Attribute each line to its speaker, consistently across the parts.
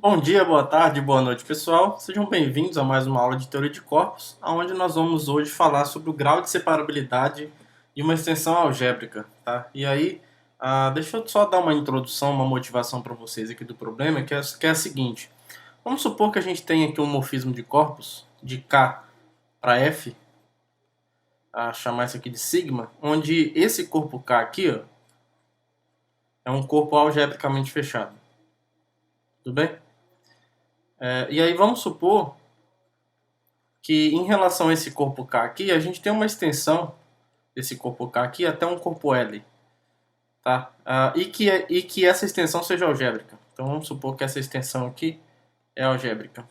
Speaker 1: Bom dia, boa tarde, boa noite, pessoal. Sejam bem-vindos a mais uma aula de teoria de corpos, onde nós vamos hoje falar sobre o grau de separabilidade de uma extensão algébrica, tá? E aí, deixa eu só dar uma introdução, uma motivação para vocês aqui do problema, que é a seguinte. Vamos supor que a gente tem aqui um morfismo de corpos, de K para F, chamar isso aqui de sigma, onde esse corpo K aqui, ó, é um corpo algebricamente fechado. Tudo bem? E aí vamos supor que em relação a esse corpo K aqui, a gente tem uma extensão desse corpo K aqui até um corpo L, tá? E que essa extensão seja algébrica. Então vamos supor que essa extensão aqui é algébrica.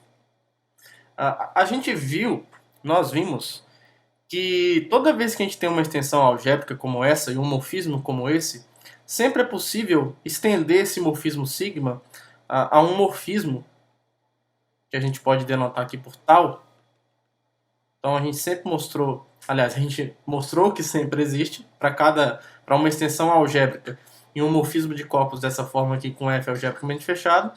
Speaker 1: Nós vimos que toda vez que a gente tem uma extensão algébrica como essa e um morfismo como esse, sempre é possível estender esse morfismo sigma a um morfismo que a gente pode denotar aqui por tal. Então a gente sempre mostrou, aliás, a gente mostrou que sempre existe para uma extensão algébrica e um morfismo de corpos dessa forma aqui com F algebricamente fechado,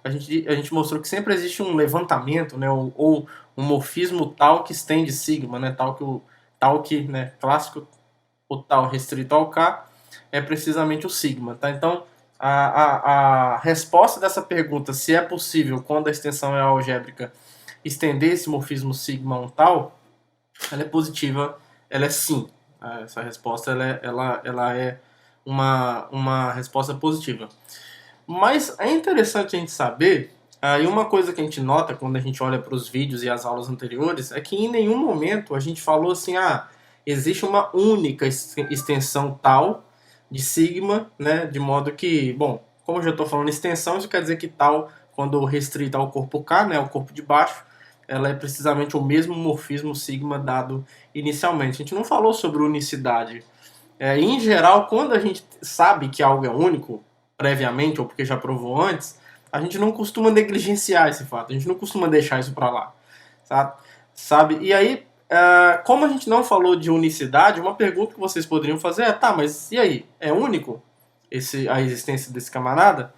Speaker 1: a gente mostrou que sempre existe um levantamento, né, ou um morfismo tal que estende sigma, né, tal que, né, clássico, o tal restrito ao K é precisamente o sigma, tá? Então a resposta dessa pergunta, se é possível quando a extensão é algébrica estender esse morfismo sigma a um tal, ela é positiva, ela é sim. Essa resposta ela é uma resposta positiva. Mas é interessante a gente saber, e uma coisa que a gente nota quando a gente olha para os vídeos e as aulas anteriores, é que em nenhum momento a gente falou assim, existe uma única extensão tal de sigma, né, de modo que, bom, como eu já estou falando extensão, isso quer dizer que tal, quando restrita ao corpo K, né, o corpo de baixo, ela é precisamente o mesmo morfismo sigma dado inicialmente. A gente não falou sobre unicidade. Em geral, quando a gente sabe que algo é único, previamente, ou porque já provou antes, a gente não costuma negligenciar esse fato, a gente não costuma deixar isso para lá, sabe? E aí, como a gente não falou de unicidade, uma pergunta que vocês poderiam fazer é, tá, mas e aí? É único a existência desse camarada?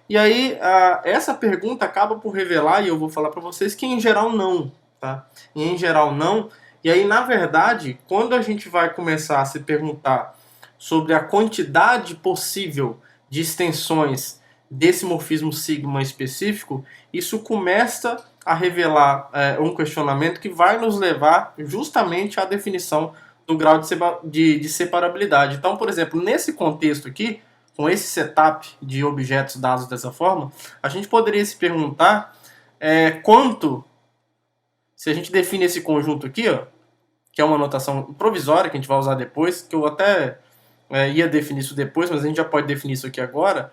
Speaker 1: E aí, essa pergunta acaba por revelar, e eu vou falar para vocês, que em geral não, tá? E em geral não. E aí, na verdade, quando a gente vai começar a se perguntar sobre a quantidade possível de extensões desse morfismo sigma específico, isso começa a revelar um questionamento que vai nos levar justamente à definição do grau de separabilidade. Então, por exemplo, nesse contexto aqui, com esse setup de objetos dados dessa forma, a gente poderia se perguntar quanto, se a gente define esse conjunto aqui, ó, que é uma notação provisória que a gente vai usar depois, que eu até ia definir isso depois, mas a gente já pode definir isso aqui agora,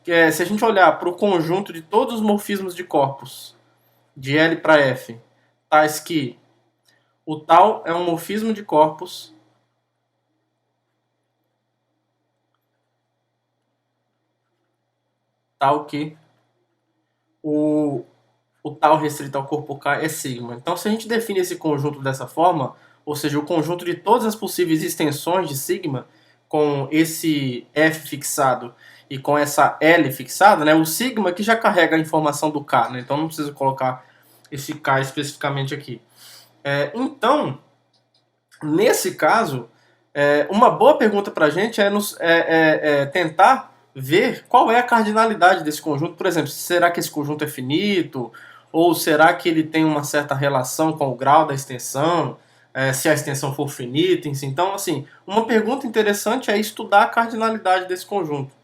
Speaker 1: se a gente olhar para o conjunto de todos os morfismos de corpos, de L para F, tais que o tal é um morfismo de corpos tal que o tal restrito ao corpo K é sigma. Então, se a gente define esse conjunto dessa forma, ou seja, o conjunto de todas as possíveis extensões de sigma, com esse F fixado e com essa L fixada, né, o sigma que já carrega a informação do K, né, então não precisa colocar esse K especificamente aqui. Então, nesse caso, uma boa pergunta para a gente é tentar ver qual é a cardinalidade desse conjunto. Por exemplo, será que esse conjunto é finito? Ou será que ele tem uma certa relação com o grau da extensão? Se a extensão for finita? Então, assim, uma pergunta interessante é estudar a cardinalidade desse conjunto.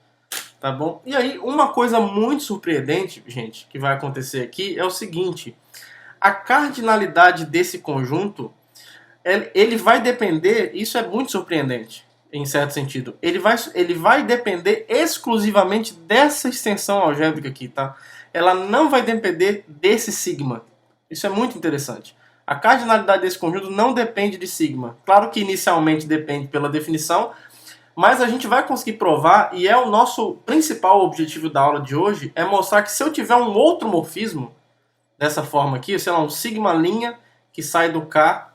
Speaker 1: Tá bom? E aí, uma coisa muito surpreendente, gente, que vai acontecer aqui é o seguinte. A cardinalidade desse conjunto, ele vai depender, isso é muito surpreendente, em certo sentido, ele vai depender exclusivamente dessa extensão algébrica aqui, tá? Ela não vai depender desse sigma. Isso é muito interessante. A cardinalidade desse conjunto não depende de sigma. Claro que inicialmente depende pela definição, mas a gente vai conseguir provar, e é o nosso principal objetivo da aula de hoje, é mostrar que se eu tiver um outro morfismo, dessa forma aqui, sei lá, um sigma' que sai do K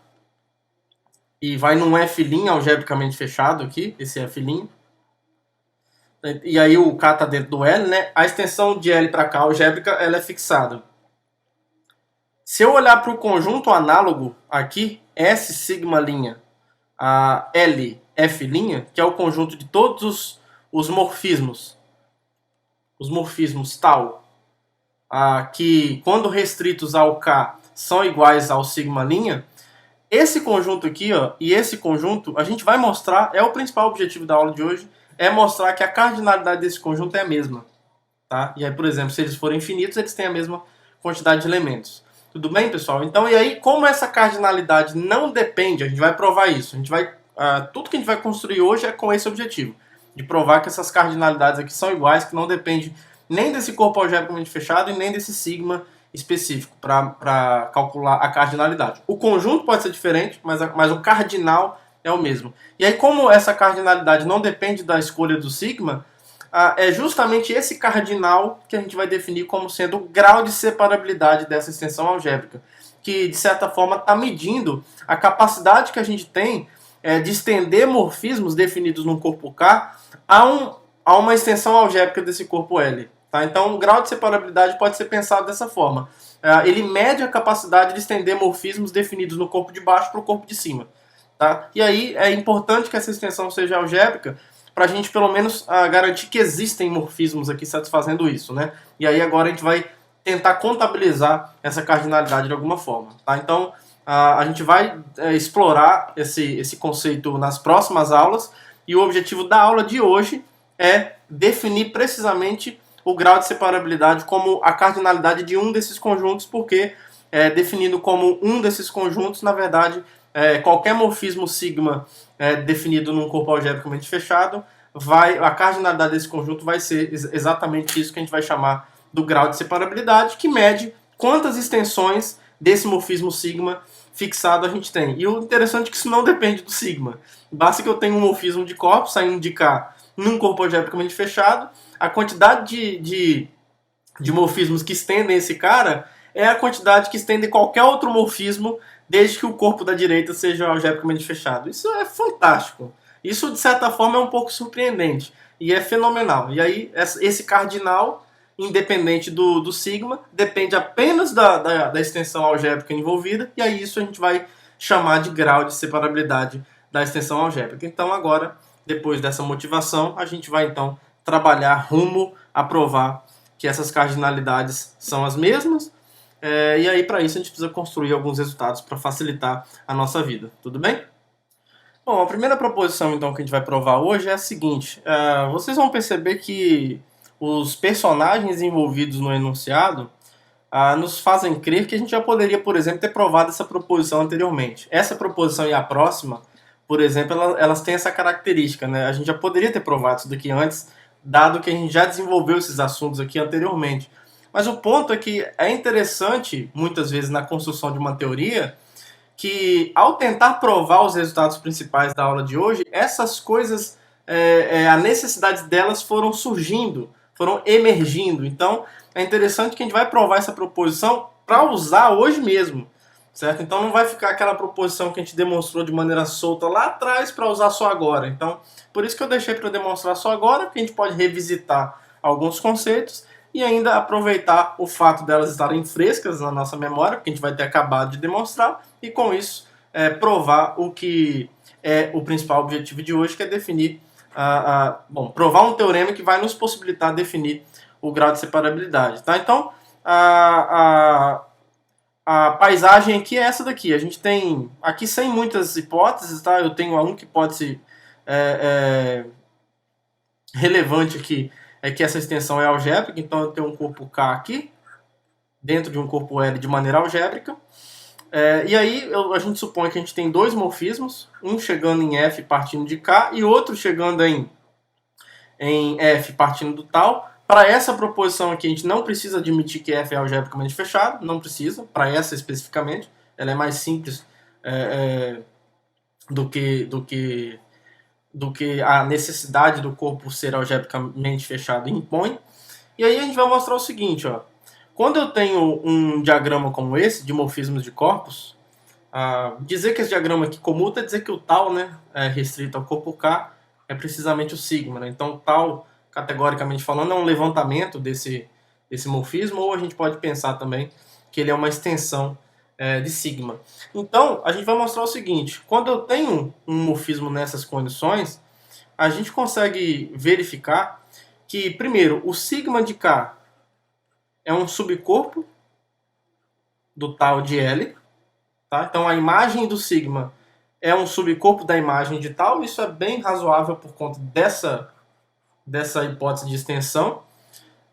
Speaker 1: e vai num F' algebricamente fechado aqui, esse F', e aí o K está dentro do L, né? A extensão de L para K algébrica ela é fixada. Se eu olhar para o conjunto análogo aqui, S sigma linha, a L F linha, que é o conjunto de todos os morfismos tal, que quando restritos ao K são iguais ao sigma linha, esse conjunto aqui, ó, e esse conjunto, a gente vai mostrar, é o principal objetivo da aula de hoje, é mostrar que a cardinalidade desse conjunto é a mesma. Tá? E aí, por exemplo, se eles forem infinitos, eles têm a mesma quantidade de elementos. Tudo bem, pessoal? Então, e aí, como essa cardinalidade não depende, a gente vai provar isso. A gente vai, tudo que a gente vai construir hoje é com esse objetivo, de provar que essas cardinalidades aqui são iguais, que não depende nem desse corpo algebricamente fechado e nem desse sigma específico para calcular a cardinalidade. O conjunto pode ser diferente, mas o cardinal é o mesmo. E aí, como essa cardinalidade não depende da escolha do sigma, é justamente esse cardinal que a gente vai definir como sendo o grau de separabilidade dessa extensão algébrica, que de certa forma está medindo a capacidade que a gente tem de estender morfismos definidos num corpo K a uma extensão algébrica desse corpo L. Tá? Então, o grau de separabilidade pode ser pensado dessa forma. Ele mede a capacidade de estender morfismos definidos no corpo de baixo para o corpo de cima. Tá? E aí é importante que essa extensão seja algébrica para a gente pelo menos garantir que existem morfismos aqui satisfazendo isso, né? E aí agora a gente vai tentar contabilizar essa cardinalidade de alguma forma, tá? Então a gente vai explorar esse conceito nas próximas aulas e o objetivo da aula de hoje é definir precisamente o grau de separabilidade como a cardinalidade de um desses conjuntos, porque definindo como um desses conjuntos, na verdade, qualquer morfismo sigma definido num corpo algebricamente fechado, a cardinalidade desse conjunto vai ser exatamente isso que a gente vai chamar do grau de separabilidade, que mede quantas extensões desse morfismo sigma fixado a gente tem. E o interessante é que isso não depende do sigma. Basta que eu tenha um morfismo de corpos saindo de K num corpo algebricamente fechado, a quantidade de morfismos que estendem esse cara é a quantidade que estende qualquer outro morfismo desde que o corpo da direita seja algebricamente fechado. Isso é fantástico. Isso, de certa forma, é um pouco surpreendente. E é fenomenal. E aí, esse cardinal, independente do sigma, depende apenas da extensão algébrica envolvida. E aí, isso a gente vai chamar de grau de separabilidade da extensão algébrica. Então, agora, depois dessa motivação, a gente vai, então, trabalhar rumo a provar que essas cardinalidades são as mesmas. E aí, para isso, a gente precisa construir alguns resultados para facilitar a nossa vida. Tudo bem? Bom, a primeira proposição, então, que a gente vai provar hoje é a seguinte. Vocês vão perceber que os personagens envolvidos no enunciado nos fazem crer que a gente já poderia, por exemplo, ter provado essa proposição anteriormente. Essa proposição e a próxima, por exemplo, elas têm essa característica, né? A gente já poderia ter provado isso daqui antes, dado que a gente já desenvolveu esses assuntos aqui anteriormente. Mas o ponto é que é interessante, muitas vezes, na construção de uma teoria, que ao tentar provar os resultados principais da aula de hoje, essas coisas, a necessidade delas foram surgindo, foram emergindo. Então, é interessante que a gente vai provar essa proposição para usar hoje mesmo, certo? Então, não vai ficar aquela proposição que a gente demonstrou de maneira solta lá atrás para usar só agora. Então, por isso que eu deixei para demonstrar só agora, porque a gente pode revisitar alguns conceitos e ainda aproveitar o fato delas estarem frescas na nossa memória, porque a gente vai ter acabado de demonstrar, e com isso provar o que é o principal objetivo de hoje, que é definir, provar um teorema que vai nos possibilitar definir o grau de separabilidade. Tá? Então, a paisagem aqui é essa daqui. A gente tem, aqui sem muitas hipóteses, tá? Eu tenho uma que pode ser relevante aqui, é que essa extensão é algébrica, então eu tenho um corpo K aqui, dentro de um corpo L de maneira algébrica. E aí a gente supõe que a gente tem dois morfismos, um chegando em F partindo de K e outro chegando em F partindo do tal. Para essa proposição aqui a gente não precisa admitir que F é algebricamente fechado, não precisa, para essa especificamente, ela é mais simples do que a necessidade do corpo ser algebricamente fechado impõe. E aí a gente vai mostrar o seguinte, ó. Quando eu tenho um diagrama como esse, de morfismos de corpos, dizer que esse diagrama aqui comuta é dizer que o tal, né, é restrito ao corpo K, é precisamente o sigma. Né? Então, tal categoricamente falando, é um levantamento desse morfismo, ou a gente pode pensar também que ele é uma extensão de sigma. Então, a gente vai mostrar o seguinte: quando eu tenho um morfismo nessas condições, a gente consegue verificar que, primeiro, o sigma de K é um subcorpo do tal de L, tá? Então, a imagem do sigma é um subcorpo da imagem de tal. Isso é bem razoável por conta dessa hipótese de extensão,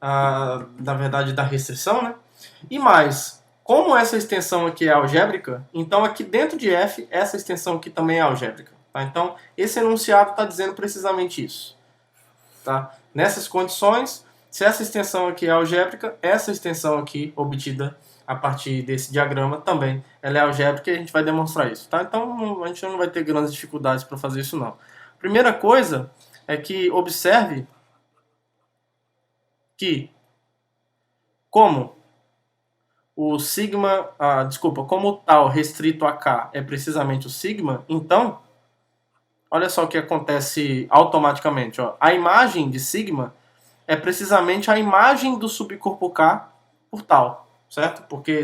Speaker 1: na verdade da restrição, né? E mais, como essa extensão aqui é algébrica, então aqui dentro de F, essa extensão aqui também é algébrica. Tá? Então, esse enunciado está dizendo precisamente isso. Tá? Nessas condições, se essa extensão aqui é algébrica, essa extensão aqui, obtida a partir desse diagrama, também ela é algébrica e a gente vai demonstrar isso. Tá? Então, a gente não vai ter grandes dificuldades para fazer isso, não. Primeira coisa é que observe que como o sigma, como o tal restrito a K é precisamente o sigma, então, olha só o que acontece automaticamente. Ó. A imagem de sigma é precisamente a imagem do subcorpo K por tal, certo? Porque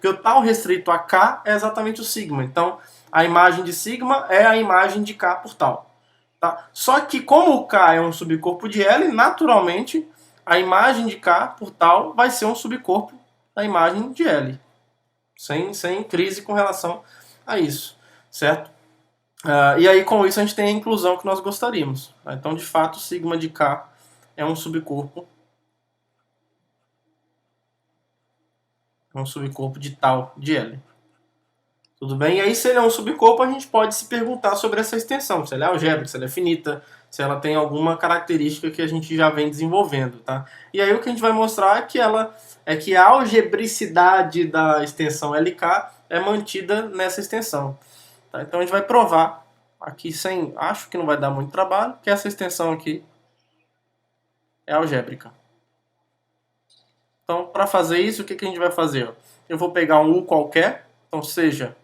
Speaker 1: o tal restrito a K é exatamente o sigma. Então, a imagem de sigma é a imagem de K por tal. Tá? Só que como o K é um subcorpo de L, naturalmente a imagem de K por tal vai ser um subcorpo da imagem de L. Sem crise com relação a isso, certo? E aí com isso a gente tem a inclusão que nós gostaríamos. Tá? Então, de fato, o sigma de K é um subcorpo de tal de L. Tudo bem? E aí, se ele é um subcorpo, a gente pode se perguntar sobre essa extensão, se ela é algébrica, se ela é finita, se ela tem alguma característica que a gente já vem desenvolvendo, tá? E aí o que a gente vai mostrar é que a algebricidade da extensão LK é mantida nessa extensão. Tá? Então a gente vai provar aqui acho que não vai dar muito trabalho, que essa extensão aqui é algébrica. Então, para fazer isso, o que a gente vai fazer? Eu vou pegar um U qualquer, então seja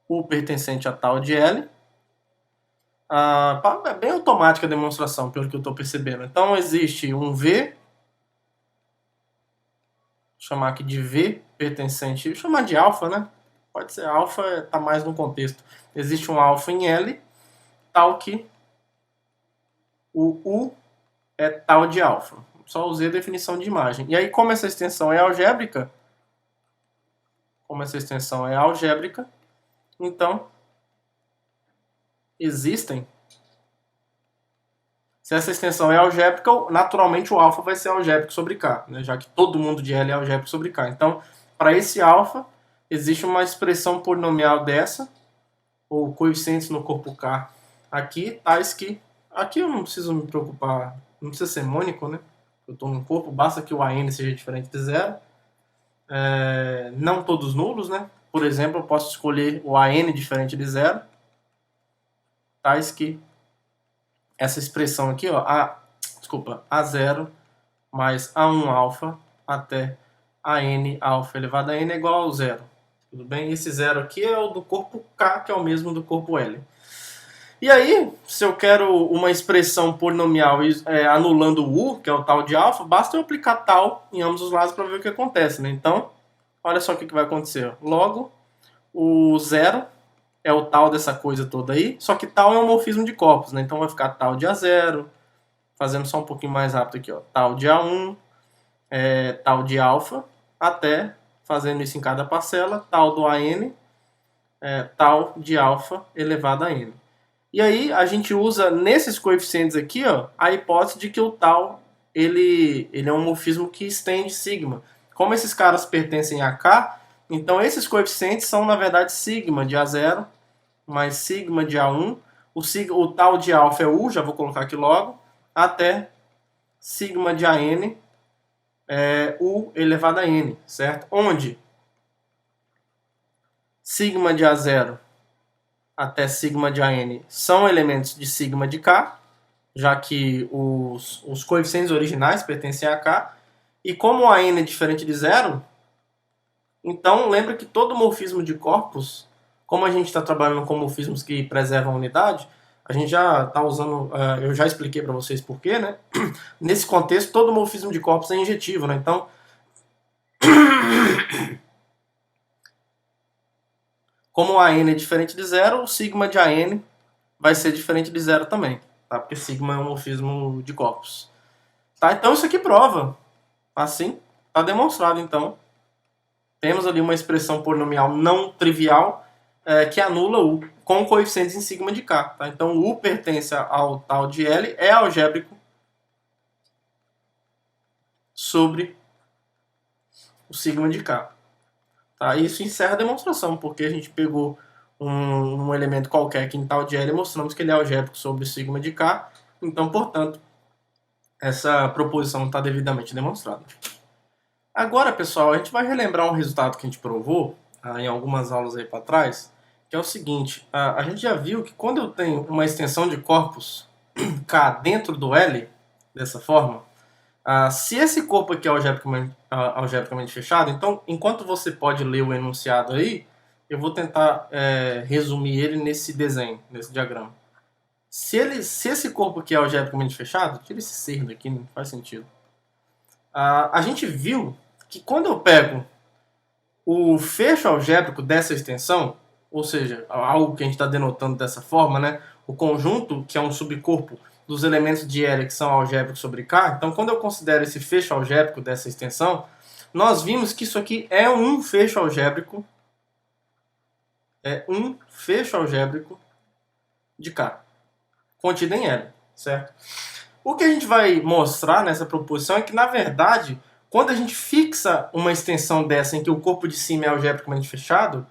Speaker 1: U pertencente a tal de L. É bem automática a demonstração, pelo que eu estou percebendo. Então, existe um V, vou chamar aqui de V pertencente, vou chamar de alfa, né? Pode ser alfa, está mais no contexto. Existe um alfa em L, tal que o U é tal de alfa. Só usei a definição de imagem. E aí, como essa extensão é algébrica, então existem. Se essa extensão é algébrica, naturalmente o alfa vai ser algébrico sobre K, né? Já que todo mundo de L é algébrico sobre K. Então, para esse alfa, existe uma expressão polinomial dessa, ou coeficientes no corpo K aqui, tais que... Aqui eu não preciso me preocupar, não precisa ser mônico, né? Eu estou num corpo, basta que o AN seja diferente de zero. Não todos nulos, né? Por exemplo, eu posso escolher o AN diferente de zero, tais que essa expressão aqui, ó, A0 mais A1 alfa até AN alfa elevado a N é igual ao zero. Tudo bem? Esse zero aqui é o do corpo K, que é o mesmo do corpo L. E aí, se eu quero uma expressão polinomial anulando o U, que é o tal de alfa, basta eu aplicar tal em ambos os lados para ver o que acontece, né? Então, olha só o que vai acontecer. Logo, o zero é o tal dessa coisa toda aí, só que tal é um morfismo de corpos, né? Então vai ficar tal de A0, fazendo só um pouquinho mais rápido aqui, ó, tal de A1, tal de alfa, até, fazendo isso em cada parcela, tal do AN, tal de alfa elevado a N. E aí a gente usa nesses coeficientes aqui, ó, a hipótese de que o tal ele é um morfismo que estende sigma. Como esses caras pertencem a K, então esses coeficientes são na verdade sigma de A0 mais sigma de A1. O tal de alfa é U, já vou colocar aqui logo, até sigma de AN U elevado a N, certo? Onde sigma de A0 até sigma de AN são elementos de sigma de K, já que os coeficientes originais pertencem a K, e como a N é diferente de zero, então lembra que todo morfismo de corpos, como a gente está trabalhando com morfismos que preservam a unidade, A gente já está usando, eu já expliquei para vocês por quê, né? Nesse contexto, todo morfismo de corpos é injetivo, né? Então, como a n é diferente de zero, o sigma de AN vai ser diferente de zero também, tá? Porque sigma é um morfismo de corpos. Tá? Então isso aqui prova. Assim, está demonstrado, então. Temos ali uma expressão polinomial não trivial que anula U com coeficientes em sigma de K. Tá? Então U pertence ao tal de L, é algébrico sobre o sigma de K. Tá? Isso encerra a demonstração, porque a gente pegou um elemento qualquer aqui em tal de L e mostramos que ele é algébrico sobre o sigma de K. Então, portanto, essa proposição está devidamente demonstrada. Agora, pessoal, a gente vai relembrar um resultado que a gente provou em algumas aulas aí para trás, que é o seguinte: a gente já viu que quando eu tenho uma extensão de corpos K dentro do L, dessa forma, se esse corpo aqui é algebricamente fechado, então, enquanto você pode ler o enunciado aí, eu vou tentar resumir ele nesse desenho, nesse diagrama. Se esse corpo aqui é algebricamente fechado, tira esse ser daqui, não faz sentido. A gente viu que quando eu pego o fecho algébrico dessa extensão, ou seja, algo que a gente está denotando dessa forma, né? O conjunto, que é um subcorpo dos elementos de L que são algébricos sobre K, então quando eu considero esse fecho algébrico dessa extensão, nós vimos que isso aqui é um fecho algébrico, de K, contido em L, certo? O que a gente vai mostrar nessa proposição é que, na verdade, quando a gente fixa uma extensão dessa em que o corpo de cima é algebricamente fechado,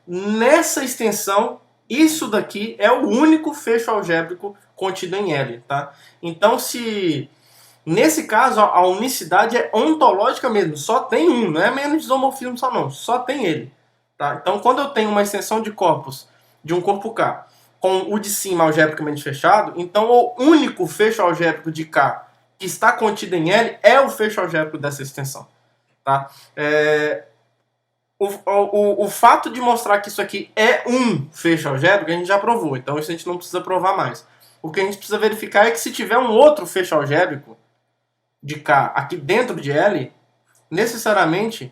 Speaker 1: nessa extensão, isso daqui é o único fecho algébrico contido em L. Tá? Então, se nesse caso a unicidade é ontológica mesmo, só tem um, não é menos isomorfismo só tem ele. Tá? Então, quando eu tenho uma extensão de corpos de um corpo K com o de cima algebricamente fechado, então o único fecho algébrico de K que está contido em L é o fecho algébrico dessa extensão. Tá? O fato de mostrar que isso aqui é um fecho algébrico, a gente já provou, então isso a gente não precisa provar mais. O que a gente precisa verificar é que se tiver um outro fecho algébrico de K aqui dentro de L, necessariamente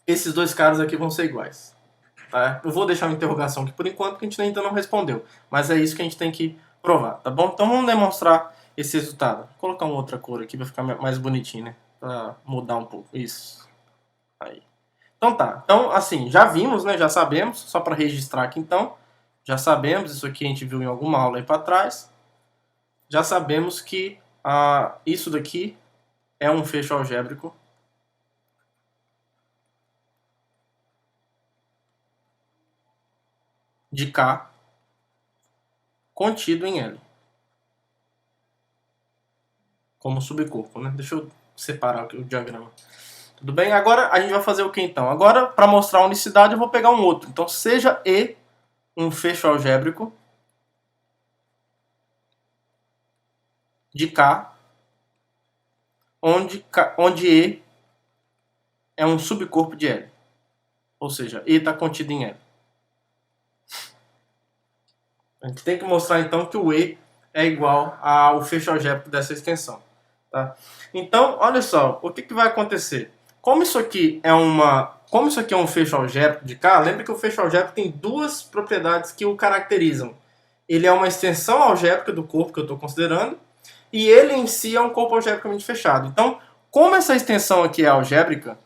Speaker 1: esses dois caras aqui vão ser iguais. Tá? Eu vou deixar uma interrogação aqui por enquanto, que a gente ainda não respondeu. Mas é isso que a gente tem que provar, tá bom? Então vamos demonstrar esse resultado. Vou colocar uma outra cor aqui para ficar mais bonitinho, né? Para mudar um pouco. Isso. Aí. Então tá. Então, assim, já vimos, né? Já sabemos. Só para registrar aqui, então. Já sabemos. Isso aqui a gente viu em alguma aula aí para trás. Já sabemos que isso daqui é um fecho algébrico de K contido em L. Como subcorpo, né? Deixa eu separar aqui o diagrama. Tudo bem? Agora a gente vai fazer o que então? Agora, para mostrar a unicidade, eu vou pegar um outro. Então, seja E um fecho algébrico de K, onde E é um subcorpo de L. Ou seja, E está contido em L. A gente tem que mostrar então que o E é igual ao fecho algébrico dessa extensão. Tá? Então, olha só, o que vai acontecer? Como isso aqui é um fecho algébrico de K, lembra que o fecho algébrico tem duas propriedades que o caracterizam. Ele é uma extensão algébrica do corpo que eu estou considerando, e ele em si é um corpo algebricamente fechado. Então, como essa extensão aqui é algébrica,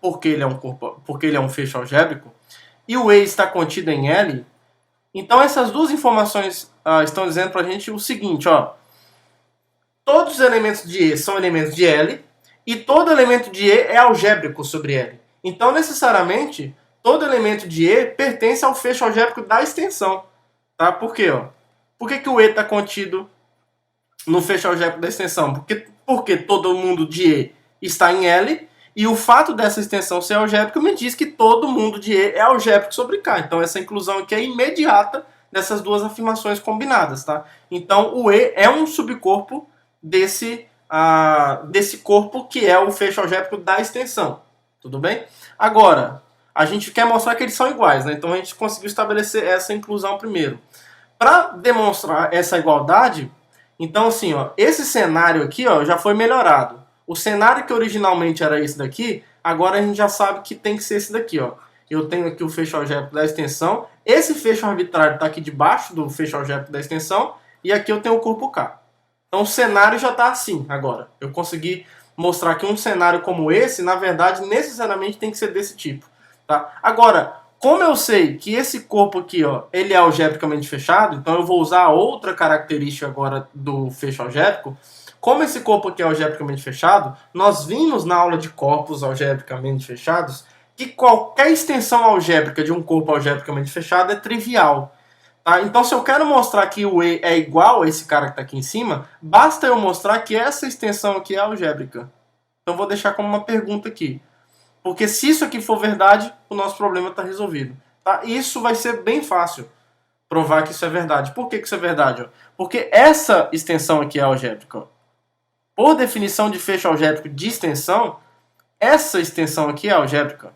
Speaker 1: porque ele é um fecho algébrico, e o E está contido em L, então essas duas informações estão dizendo para a gente o seguinte, ó. Todos os elementos de E são elementos de L, e todo elemento de E é algébrico sobre L. Então, necessariamente, todo elemento de E pertence ao fecho algébrico da extensão. Tá? Por quê? Ó? Por que o E está contido no fecho algébrico da extensão? Porque todo mundo de E está em L, e o fato dessa extensão ser algébrica me diz que todo mundo de E é algébrico sobre K. Então, essa inclusão aqui é imediata dessas duas afirmações combinadas. Tá? Então, o E é um subcorpo desse corpo que é o fecho algébrico da extensão. Tudo bem? Agora, a gente quer mostrar que eles são iguais, né? Então a gente conseguiu estabelecer essa inclusão primeiro. Para demonstrar essa igualdade, então assim, ó, esse cenário aqui, ó, já foi melhorado. O cenário que originalmente era esse daqui, agora a gente já sabe que tem que ser esse daqui, ó. Eu tenho aqui o fecho algébrico da extensão, esse fecho arbitrário está aqui debaixo do fecho algébrico da extensão, e aqui eu tenho o corpo K. Então o cenário já está assim agora. Eu consegui mostrar que um cenário como esse, na verdade, necessariamente tem que ser desse tipo. Tá? Agora, como eu sei que esse corpo aqui, ó, ele é algebricamente fechado, então eu vou usar outra característica agora do fecho algébrico. Como esse corpo aqui é algebricamente fechado, nós vimos na aula de corpos algebricamente fechados que qualquer extensão algébrica de um corpo algebricamente fechado é trivial. Tá? Então, se eu quero mostrar que o E é igual a esse cara que está aqui em cima, basta eu mostrar que essa extensão aqui é algébrica. Então, vou deixar como uma pergunta aqui. Porque se isso aqui for verdade, o nosso problema está resolvido. Tá? Isso vai ser bem fácil provar que isso é verdade. Por que isso é verdade? Porque essa extensão aqui é algébrica. Por definição de fecho algébrico de extensão, essa extensão aqui é algébrica.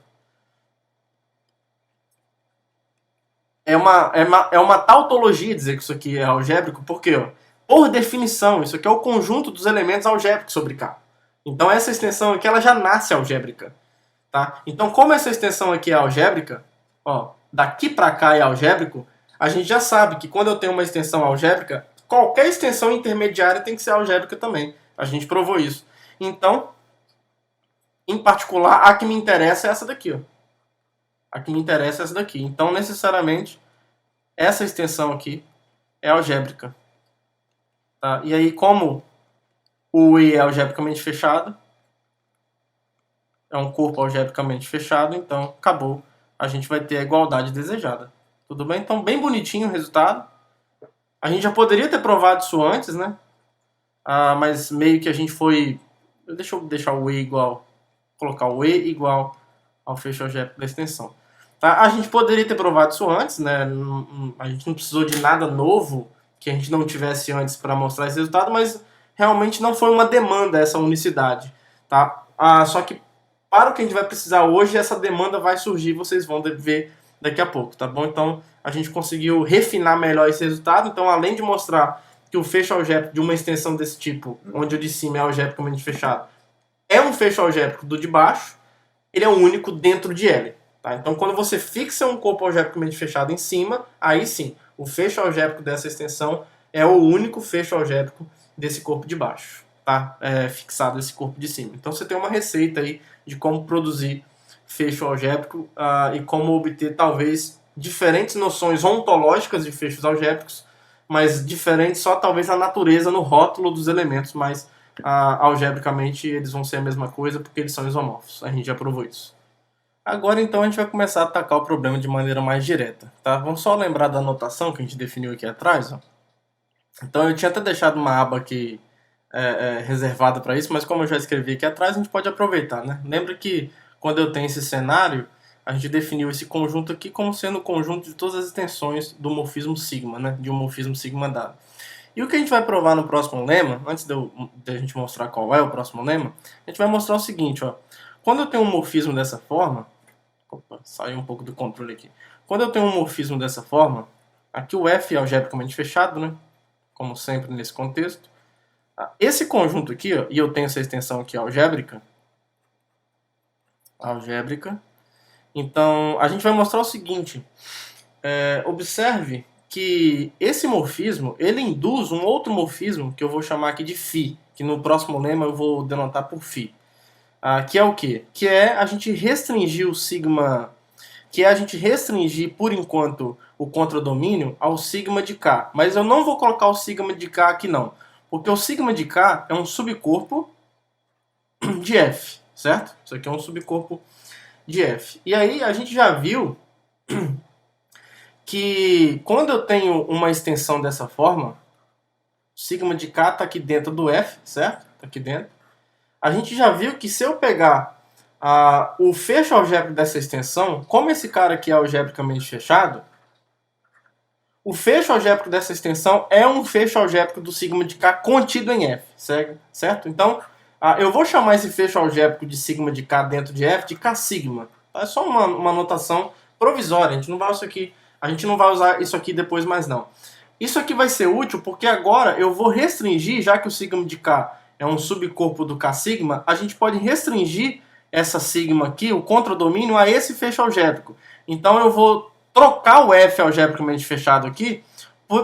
Speaker 1: É uma tautologia dizer que isso aqui é algébrico, porque, ó, por definição, isso aqui é o conjunto dos elementos algébricos sobre K. Então essa extensão aqui ela já nasce algébrica. Tá? Então, como essa extensão aqui é algébrica, ó, daqui para cá é algébrico, a gente já sabe que quando eu tenho uma extensão algébrica, qualquer extensão intermediária tem que ser algébrica também. A gente provou isso. Então, em particular, a que me interessa é essa daqui. Ó. A que me interessa é essa daqui. Então, necessariamente, essa extensão aqui é algébrica. Tá? E aí, como o E é algebricamente fechado, é um corpo algebricamente fechado, então acabou. A gente vai ter a igualdade desejada. Tudo bem? Então, bem bonitinho o resultado. A gente já poderia ter provado isso antes, né? Mas meio que a gente foi... Deixa eu deixar o E igual... Colocar o E igual ao fecho algébrico da extensão. Tá? A gente poderia ter provado isso antes, né? A gente não precisou de nada novo que a gente não tivesse antes para mostrar esse resultado, mas realmente não foi uma demanda essa unicidade. Tá? Só que para o que a gente vai precisar hoje, essa demanda vai surgir, vocês vão ver daqui a pouco, tá bom? Então, a gente conseguiu refinar melhor esse resultado. Então, além de mostrar que o fecho algébrico de uma extensão desse tipo, onde o de cima é algebricamente fechado, é um fecho algébrico do de baixo, ele é único dentro de L. Tá? Então, quando você fixa um corpo algebricamente fechado em cima, aí sim, o fecho algébrico dessa extensão é o único fecho algébrico desse corpo de baixo. Tá? Fixado esse corpo de cima. Então, você tem uma receita aí de como produzir fecho algébrico e como obter, talvez, diferentes noções ontológicas de fechos algébricos, mas diferentes só, talvez, na natureza, no rótulo dos elementos, mas algebricamente eles vão ser a mesma coisa porque eles são isomorfos. A gente já provou isso. Agora, então, a gente vai começar a atacar o problema de maneira mais direta. Tá? Vamos só lembrar da anotação que a gente definiu aqui atrás. Ó. Então, eu tinha até deixado uma aba aqui reservada para isso, mas como eu já escrevi aqui atrás, a gente pode aproveitar, né? Lembra que quando eu tenho esse cenário, a gente definiu esse conjunto aqui como sendo o conjunto de todas as extensões do morfismo sigma, né? De um morfismo sigma dado. E o que a gente vai provar no próximo lema, antes de a gente mostrar qual é o próximo lema, a gente vai mostrar o seguinte, ó. Quando eu tenho um morfismo dessa forma, opa, saiu um pouco do controle aqui. Quando eu tenho um morfismo dessa forma, aqui o F é algebricamente fechado, né? Como sempre nesse contexto. Esse conjunto aqui, ó, e eu tenho essa extensão aqui algébrica, então a gente vai mostrar o seguinte, observe que esse morfismo, ele induz um outro morfismo que eu vou chamar aqui de φ, que no próximo lema eu vou denotar por φ, que é o quê? Que é a gente restringir o sigma, que é a gente restringir por enquanto o contradomínio ao sigma de K, mas eu não vou colocar o sigma de K aqui não. Porque o sigma de K é um subcorpo de F, certo? Isso aqui é um subcorpo de F. E aí a gente já viu que quando eu tenho uma extensão dessa forma, sigma de K está aqui dentro do F, certo? Está aqui dentro. A gente já viu que se eu pegar o fecho algébrico dessa extensão, como esse cara aqui é algebricamente fechado, o fecho algébrico dessa extensão é um fecho algébrico do sigma de K contido em F, certo? Então, eu vou chamar esse fecho algébrico de sigma de K dentro de F de K sigma, É só uma notação provisória, a gente não vai usar isso aqui depois mais não. Isso aqui vai ser útil porque agora eu vou restringir, já que o sigma de K é um subcorpo do K sigma, a gente pode restringir essa sigma aqui, o contradomínio, a esse fecho algébrico. Então eu vou trocar o F algebricamente fechado aqui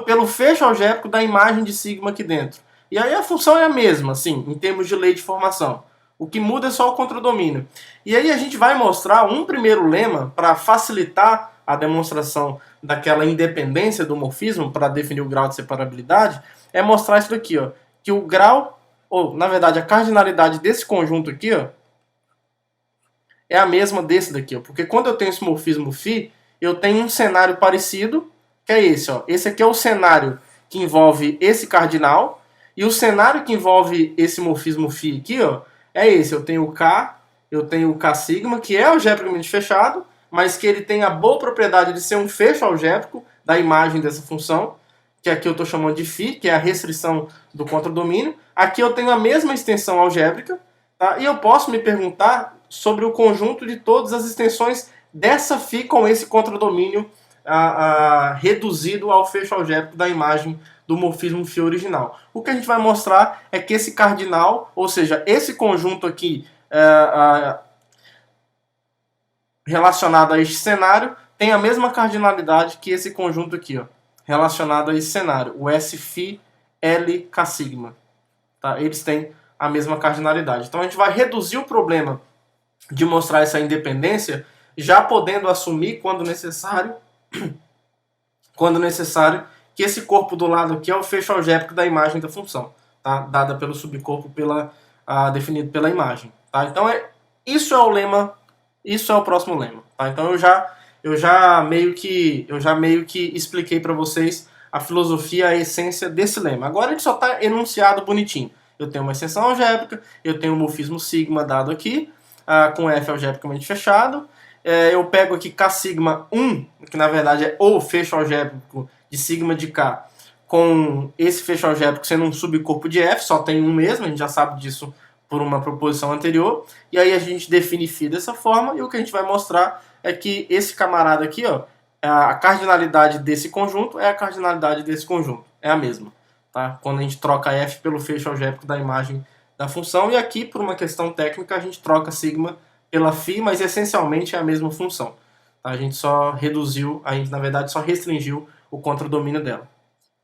Speaker 1: pelo fecho algébrico da imagem de sigma aqui dentro. E aí a função é a mesma, assim, em termos de lei de formação. O que muda é só o contradomínio. E aí a gente vai mostrar um primeiro lema para facilitar a demonstração daquela independência do morfismo para definir o grau de separabilidade, é mostrar isso daqui, ó, que o grau, ou na verdade a cardinalidade desse conjunto aqui, ó, é a mesma desse daqui, ó, porque quando eu tenho esse morfismo φ, eu tenho um cenário parecido, que é esse, ó. Esse aqui é o cenário que envolve esse cardinal, e o cenário que envolve esse morfismo φ aqui, ó, é esse. Eu tenho o K sigma, que é algebricamente fechado, mas que ele tem a boa propriedade de ser um fecho algébrico da imagem dessa função, que aqui eu estou chamando de φ, que é a restrição do contradomínio. Aqui eu tenho a mesma extensão algébrica, tá? E eu posso me perguntar sobre o conjunto de todas as extensões dessa φ com esse contradomínio reduzido ao fecho algébrico da imagem do morfismo φ original. O que a gente vai mostrar é que esse cardinal, ou seja, esse conjunto aqui relacionado a este cenário, tem a mesma cardinalidade que esse conjunto aqui, ó, relacionado a esse cenário, o S L K sigma. Tá? Eles têm a mesma cardinalidade. Então a gente vai reduzir o problema de mostrar essa independência, já podendo assumir, quando necessário, que esse corpo do lado aqui é o fecho algébrico da imagem da função, tá? Dada pelo subcorpo definido pela imagem. Tá? Então isso é o lema, isso é o próximo lema. Tá? Então eu já meio que expliquei para vocês a filosofia, a essência desse lema. Agora ele só está enunciado bonitinho. Eu tenho uma extensão algébrica, eu tenho o morfismo sigma dado aqui, com F algebricamente fechado. Eu pego aqui K sigma 1, que na verdade é o fecho algébrico de sigma de K, com esse fecho algébrico sendo um subcorpo de F, só tem um mesmo, a gente já sabe disso por uma proposição anterior. E aí a gente define φ dessa forma, e o que a gente vai mostrar é que esse camarada aqui, ó, a cardinalidade desse conjunto é a cardinalidade desse conjunto, é a mesma. Tá? Quando a gente troca F pelo fecho algébrico da imagem da função, e aqui, por uma questão técnica, a gente troca sigma pela φ, mas essencialmente é a mesma função. Tá? A gente só reduziu, a gente na verdade só restringiu o contradomínio dela.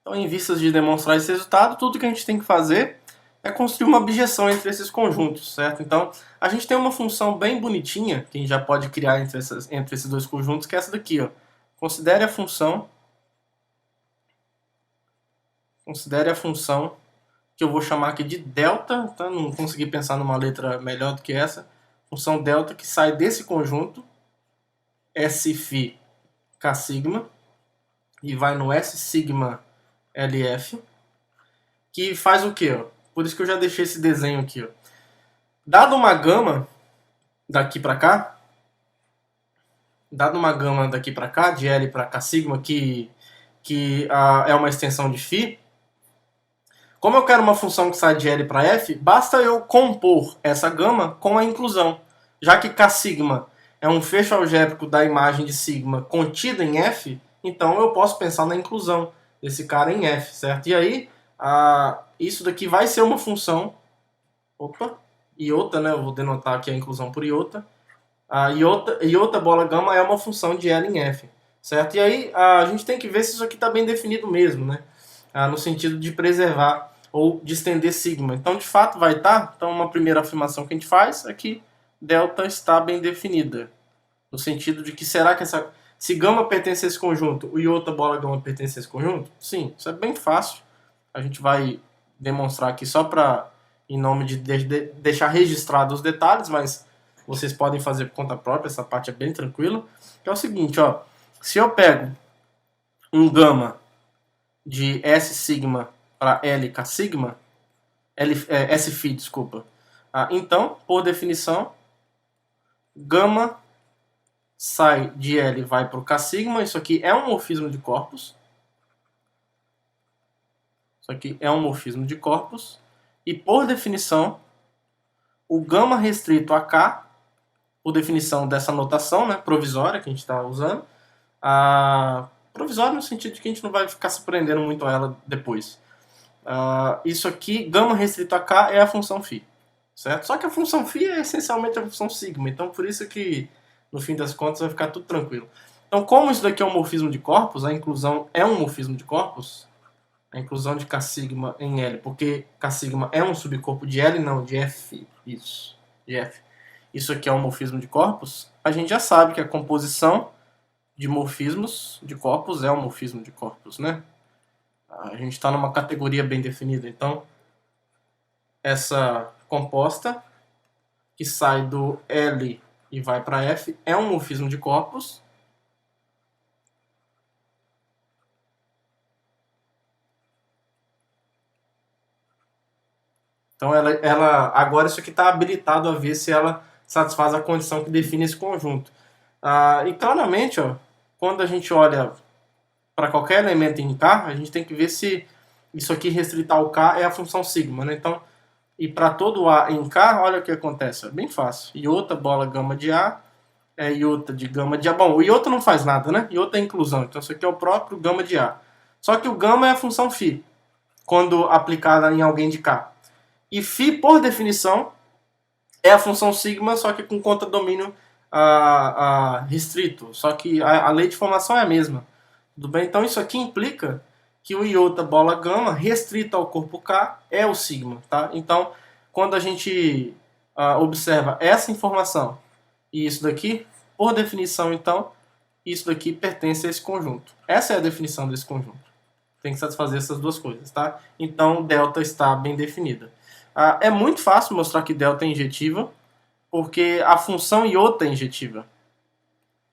Speaker 1: Então, em vistas de demonstrar esse resultado, tudo que a gente tem que fazer é construir uma objeção entre esses conjuntos, certo? Então, a gente tem uma função bem bonitinha, que a gente já pode criar entre esses dois conjuntos, que é essa daqui, ó. Considere a função que eu vou chamar aqui de delta, tá? Não consegui pensar numa letra melhor do que essa. Função delta que sai desse conjunto, Sφ K sigma, e vai no S sigma LF, que faz o quê? Ó? Por isso que eu já deixei esse desenho aqui. Ó. Dado uma gama daqui para cá, de L para K sigma, que é uma extensão de φ, como eu quero uma função que sai de L para F, basta eu compor essa gama com a inclusão. Já que K sigma é um fecho algébrico da imagem de sigma contida em F, então eu posso pensar na inclusão desse cara em F, certo? E aí, isso daqui vai ser uma função, iota, né? Eu vou denotar aqui a inclusão por iota. A iota bola gama é uma função de L em F, certo? E aí a gente tem que ver se isso aqui está bem definido mesmo, né? No sentido de preservar ou de estender sigma. Então, de fato, vai estar. Então, uma primeira afirmação que a gente faz é que delta está bem definida. No sentido de que, será que se gama pertence a esse conjunto, o iota bola gama pertence a esse conjunto? Sim, isso é bem fácil. A gente vai demonstrar aqui só em nome de deixar registrado os detalhes, mas vocês podem fazer por conta própria, essa parte é bem tranquila. Que é o seguinte, ó, se eu pego um gama de S sigma para L K sigma, Sφ, desculpa. Então, por definição, gama sai de L e vai para o K sigma. Isso aqui é um morfismo de corpos. E por definição, o gama restrito a K por definição dessa notação, né, provisória que a gente está usando. Provisória no sentido de que a gente não vai ficar se prendendo muito a ela depois. Isso aqui, gama restrito a K, é a função φ. Certo? Só que a função φ é essencialmente a função sigma, então por isso que, no fim das contas, vai ficar tudo tranquilo. Então, como isso daqui é um morfismo de corpos, a inclusão é um morfismo de corpos, a inclusão de K sigma em L, porque K sigma é um subcorpo de L, não de F. Isso, de F. Isso aqui é um morfismo de corpos, a gente já sabe que a composição de morfismos de corpos é um morfismo de corpos, né? A gente está numa categoria bem definida, então essa composta que sai do L e vai para F é um morfismo de corpos. Então agora isso aqui está habilitado a ver se ela satisfaz a condição que define esse conjunto. E claramente, ó, quando a gente olha para qualquer elemento em K, a gente tem que ver se isso aqui restrito ao K é a função sigma, né? Então, e para todo A em K, olha o que acontece, é bem fácil. Iota bola gama de A é iota de gama de A. Bom, o iota não faz nada, né? Iota é inclusão, então isso aqui é o próprio gama de A. Só que o gama é a função φ, quando aplicada em alguém de K. E φ, por definição, é a função sigma, só que com contradomínio restrito. Só que a lei de formação é a mesma. Tudo bem? Então isso aqui implica que o iota bola gama restrito ao corpo K é o sigma. Tá? Então, quando a gente observa essa informação e isso daqui, por definição, então, isso daqui pertence a esse conjunto. Essa é a definição desse conjunto. Tem que satisfazer essas duas coisas. Tá? Então, delta está bem definida. É muito fácil mostrar que delta é injetiva, porque a função iota é injetiva.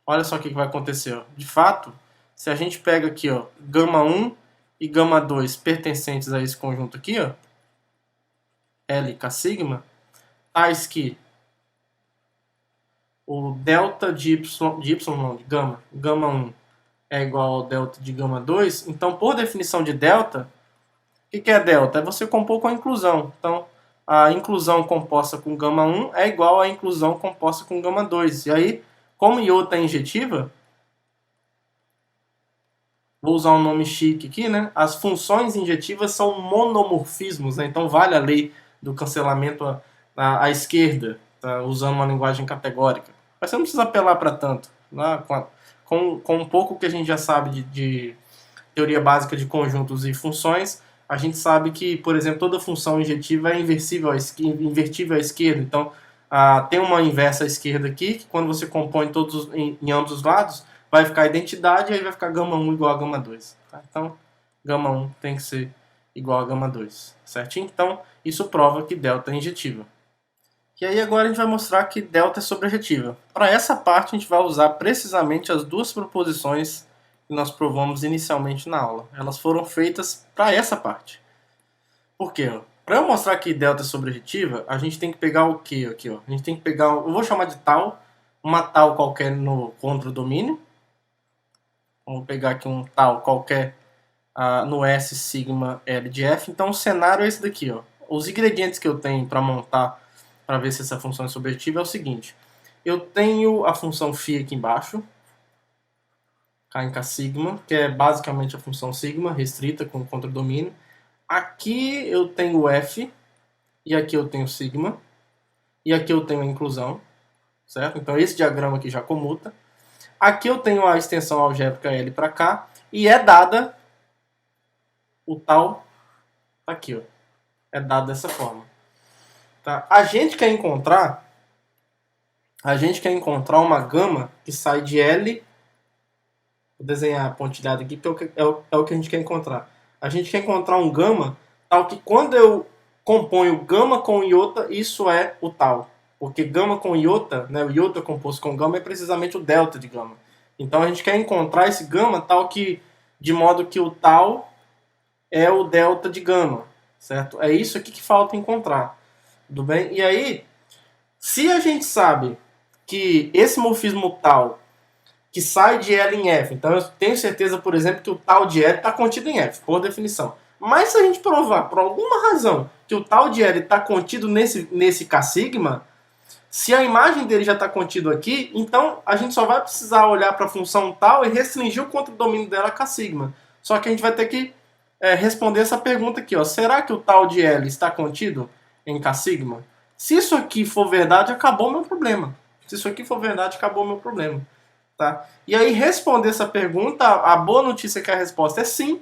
Speaker 1: Olha só o que vai acontecer. Ó. De fato, se a gente pega aqui, ó, gama 1 e gama 2 pertencentes a esse conjunto aqui, ó, L e K sigma, tais que o delta de gama 1 é igual ao delta de gama 2, então, por definição de delta, o que é delta? É você compor com a inclusão. Então, a inclusão composta com gama 1 é igual à inclusão composta com gama 2. E aí, como iota é injetiva, vou usar um nome chique aqui, né? As funções injetivas são monomorfismos, né? Então vale a lei do cancelamento à esquerda, tá? Usando uma linguagem categórica. Mas você não precisa apelar para tanto. Né? Com um pouco que a gente já sabe de teoria básica de conjuntos e funções, a gente sabe que, por exemplo, toda função injetiva é invertível à esquerda. Então, tem uma inversa à esquerda aqui, que quando você compõe todos em ambos os lados, vai ficar a identidade e aí vai ficar gama 1 igual a gama 2. Tá? Então, gama 1 tem que ser igual a gama 2. Certinho? Então, isso prova que delta é injetiva. E aí agora a gente vai mostrar que delta é sobrejetiva. Para essa parte, a gente vai usar precisamente as duas proposições que nós provamos inicialmente na aula. Elas foram feitas para essa parte. Por quê? Para eu mostrar que delta é sobrejetiva, a gente tem que pegar o quê aqui? Ó? A gente tem que pegar, eu vou chamar de tal, uma tal qualquer no contradomínio. Vamos pegar aqui um tal qualquer no S sigma L de F. Então o cenário é esse daqui. Ó. Os ingredientes que eu tenho para montar, para ver se essa função é sobrejetiva, é o seguinte. Eu tenho a função φ aqui embaixo, K em K sigma, que é basicamente a função sigma, restrita com contradomínio. Aqui eu tenho F, e aqui eu tenho sigma, e aqui eu tenho a inclusão, certo? Então esse diagrama aqui já comuta. Aqui eu tenho a extensão algébrica L para cá, e é dada o tal, tá aqui, ó. É dado dessa forma. Tá? A gente quer encontrar uma gama que sai de L. Vou desenhar a pontilhada aqui, porque é o que a gente quer encontrar. A gente quer encontrar um gama tal que quando eu componho gama com iota, isso é o tal. Porque gama com iota, né, o iota composto com gama é precisamente o delta de gama. Então a gente quer encontrar esse gama tal que, de modo que o tal é o delta de gama, certo? É isso aqui que falta encontrar. Tudo bem? E aí, se a gente sabe que esse morfismo tal que sai de L em F. Então eu tenho certeza, por exemplo, que o tal de L está contido em F, por definição. Mas se a gente provar, por alguma razão, que o tal de L está contido nesse K sigma, Se a imagem dele já está contida aqui, então a gente só vai precisar olhar para a função tal e restringir o contradomínio dela a K-sigma. Só que a gente vai ter que responder essa pergunta aqui, ó. Será que o tal de L está contido em K-sigma? Se isso aqui for verdade, acabou o meu problema. Se isso aqui for verdade, acabou o meu problema. Tá? E aí, responder essa pergunta, a boa notícia é que a resposta é sim.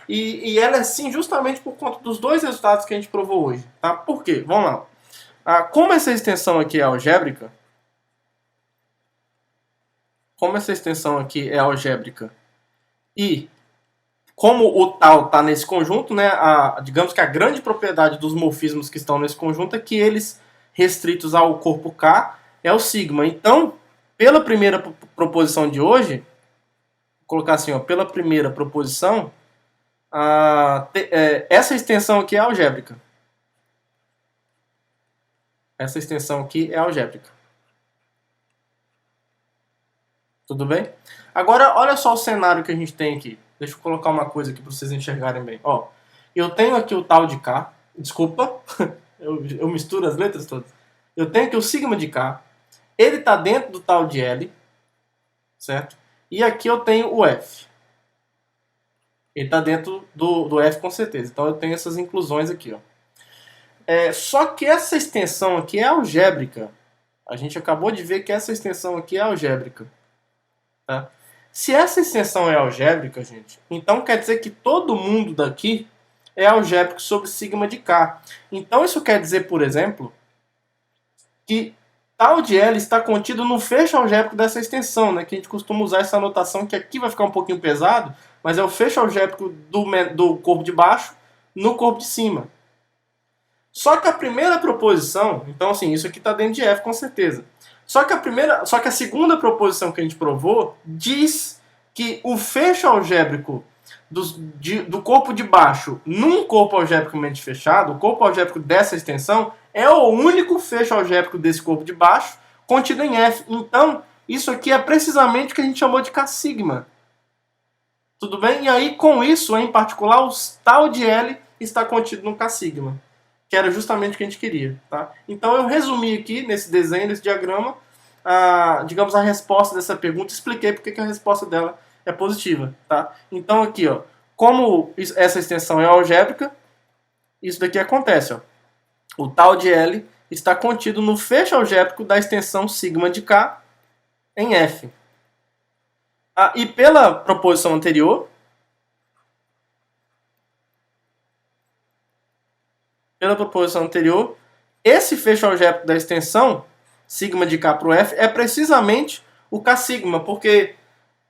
Speaker 1: E ela é sim justamente por conta dos dois resultados que a gente provou hoje. Tá? Por quê? Vamos lá. Como essa extensão aqui é algébrica, e como o tal está nesse conjunto, né, digamos que a grande propriedade dos morfismos que estão nesse conjunto é que eles, restritos ao corpo K, é o sigma. Então, pela primeira proposição de hoje, vou colocar assim, ó, pela primeira proposição, essa extensão aqui é algébrica. Essa extensão aqui é algébrica. Tudo bem? Agora, olha só o cenário que a gente tem aqui. Deixa eu colocar uma coisa aqui para vocês enxergarem bem. Ó, eu tenho aqui o tal de K. Desculpa, eu misturo as letras todas. Eu tenho aqui o sigma de K. Ele está dentro do tal de L. Certo? E aqui eu tenho o F. Ele está dentro do F com certeza. Então eu tenho essas inclusões aqui. Ó. Só que essa extensão aqui é algébrica. A gente acabou de ver que essa extensão aqui é algébrica. Tá? Se essa extensão é algébrica, gente, então quer dizer que todo mundo daqui é algébrico sobre sigma de K. Então isso quer dizer, por exemplo, que tal de L está contido no fecho algébrico dessa extensão, né? Que a gente costuma usar essa anotação, que aqui vai ficar um pouquinho pesado, mas é o fecho algébrico do corpo de baixo no corpo de cima. Só que a primeira proposição, então assim, isso aqui está dentro de F com certeza. Só que a segunda proposição que a gente provou diz que o fecho algébrico do corpo de baixo num corpo algébricamente fechado, o corpo algébrico dessa extensão, é o único fecho algébrico desse corpo de baixo contido em F. Então, isso aqui é precisamente o que a gente chamou de K-sigma. Tudo bem? E aí, com isso, em particular, o tal de L está contido no K-sigma, que era justamente o que a gente queria. Tá? Então eu resumi aqui nesse desenho, nesse diagrama, digamos, a resposta dessa pergunta, expliquei porque que a resposta dela é positiva. Tá? Então aqui, ó, como essa extensão é algébrica, isso daqui acontece. Ó. O tal de L está contido no fecho algébrico da extensão sigma de K em F. E pela proposição anterior, esse fecho algébrico da extensão sigma de K para o F é precisamente o K-sigma, porque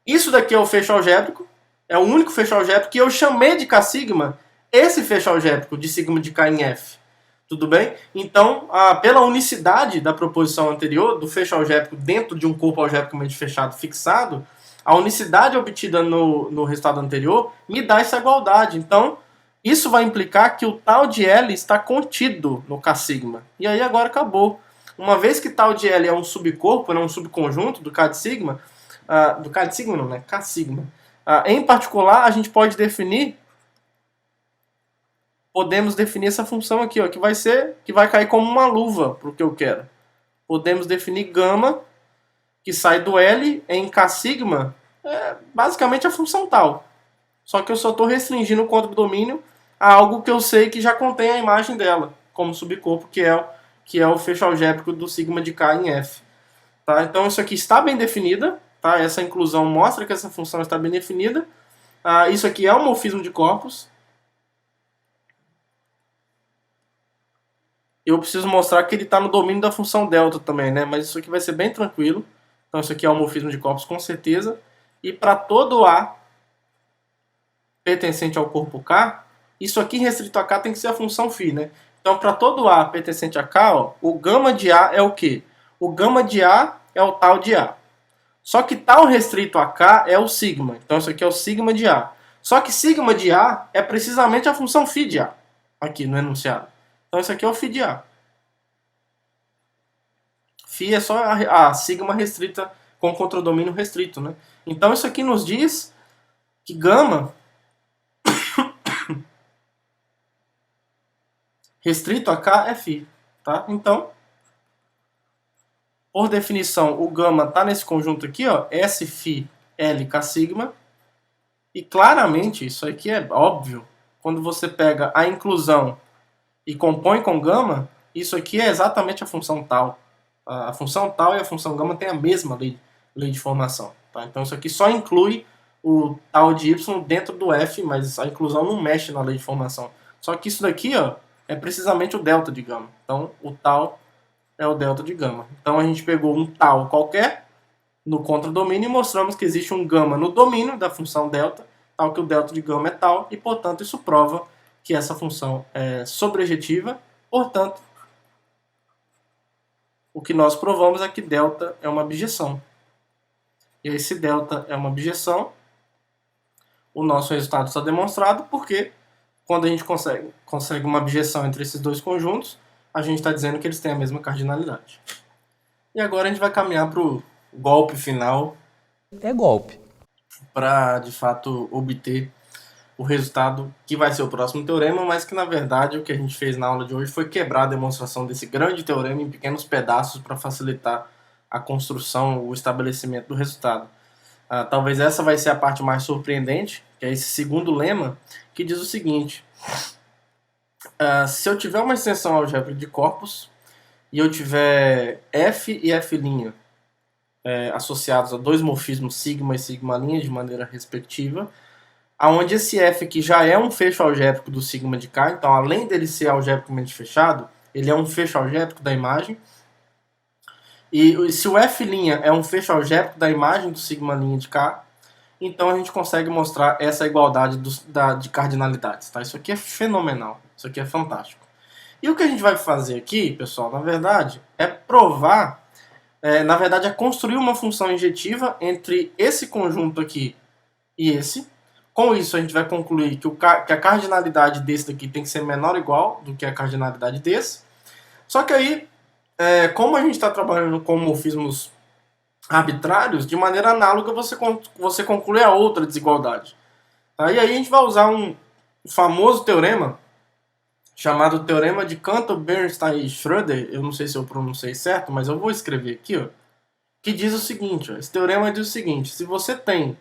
Speaker 1: isso daqui é o fecho algébrico, é o único fecho algébrico que eu chamei de K-sigma esse fecho algébrico de sigma de K em F. Tudo bem? Então, pela unicidade da proposição anterior, do fecho algébrico dentro de um corpo algébricamente fechado fixado, a unicidade obtida no resultado anterior me dá essa igualdade. Então, isso vai implicar que o tal de L está contido no K-sigma. E aí agora acabou. Uma vez que tal de L é um subcorpo, um subconjunto do K de sigma, do K de sigma não, né? K-sigma. Em particular, a gente pode definir, podemos definir essa função aqui, ó, que vai cair como uma luva para o que eu quero. Podemos definir gama, que sai do L em K-sigma, basicamente a função tal. Só que eu só estou restringindo o contradomínio a algo que eu sei que já contém a imagem dela, como subcorpo, que é o fecho algébrico do sigma de K em F. Tá? Então isso aqui está bem definida, tá? Essa inclusão mostra que essa função está bem definida. Isso aqui é um morfismo de corpos. Eu preciso mostrar que ele está no domínio da função delta também, né? Mas isso aqui vai ser bem tranquilo. Então isso aqui é um morfismo de corpos com certeza. E para todo A pertencente ao corpo K, isso aqui restrito a K tem que ser a função φ, né? Então, para todo A pertencente a K, ó, o gama de A é o quê? O gama de A é o tal de A. Só que tal restrito a K é o sigma. Então, isso aqui é o sigma de A. Só que sigma de A é precisamente a função φ de A, aqui no enunciado. Então, isso aqui é o φ de A. Φ é só a sigma restrita com contradomínio restrito, né? Então, isso aqui nos diz que gama restrito a K é φ, tá? Então, Por definição, o gama está nesse conjunto aqui, ó, S, Φ, L, K, sigma. E claramente, isso aqui é óbvio, quando você pega a inclusão e compõe com gama, isso aqui é exatamente a função tal. A função tal e a função gama têm a mesma lei de formação. Tá? Então isso aqui só inclui o tal de y dentro do f, mas a inclusão não mexe na lei de formação. Só que isso daqui, ó, é precisamente o delta de gama. Então o tal é o delta de gama. Então a gente pegou um tal qualquer no contradomínio e mostramos que existe um gama no domínio da função delta, tal que o delta de gama é tal, e portanto isso prova que essa função é sobrejetiva. Portanto, o que nós provamos é que delta é uma abjeção. E aí, se delta é uma abjeção, o nosso resultado está demonstrado, porque quando a gente consegue uma abjeção entre esses dois conjuntos, a gente está dizendo que eles têm a mesma cardinalidade. E agora a gente vai caminhar para o golpe final.
Speaker 2: É golpe.
Speaker 1: Para, de fato, obter o resultado que vai ser o próximo teorema, mas que, na verdade, o que a gente fez na aula de hoje foi quebrar a demonstração desse grande teorema em pequenos pedaços para facilitar a construção, o estabelecimento do resultado. Talvez essa vai ser a parte mais surpreendente, que é esse segundo lema, que diz o seguinte: se eu tiver uma extensão algébrica de corpos e eu tiver F e F' associados a dois morfismos sigma e sigma' de maneira respectiva, aonde esse F aqui já é um fecho algébrico do sigma de K, então além dele ser algebricamente fechado, ele é um fecho algébrico da imagem. E se o F' é um fecho algébrico da imagem do sigma' de K, então a gente consegue mostrar essa igualdade de cardinalidades. Tá? Isso aqui é fenomenal, isso aqui é fantástico. E o que a gente vai fazer aqui, pessoal, na verdade, é provar, na verdade, é construir uma função injetiva entre esse conjunto aqui e esse. Com isso, a gente vai concluir que a cardinalidade desse daqui tem que ser menor ou igual do que a cardinalidade desse. Só que aí, como a gente está trabalhando com morfismos arbitrários, de maneira análoga você conclui a outra desigualdade. Tá? E aí a gente vai usar um famoso teorema chamado Teorema de Cantor, Bernstein e Schröder. Eu não sei se eu pronunciei certo, mas eu vou escrever aqui, ó, que diz o seguinte, ó, esse teorema diz o seguinte: se você tem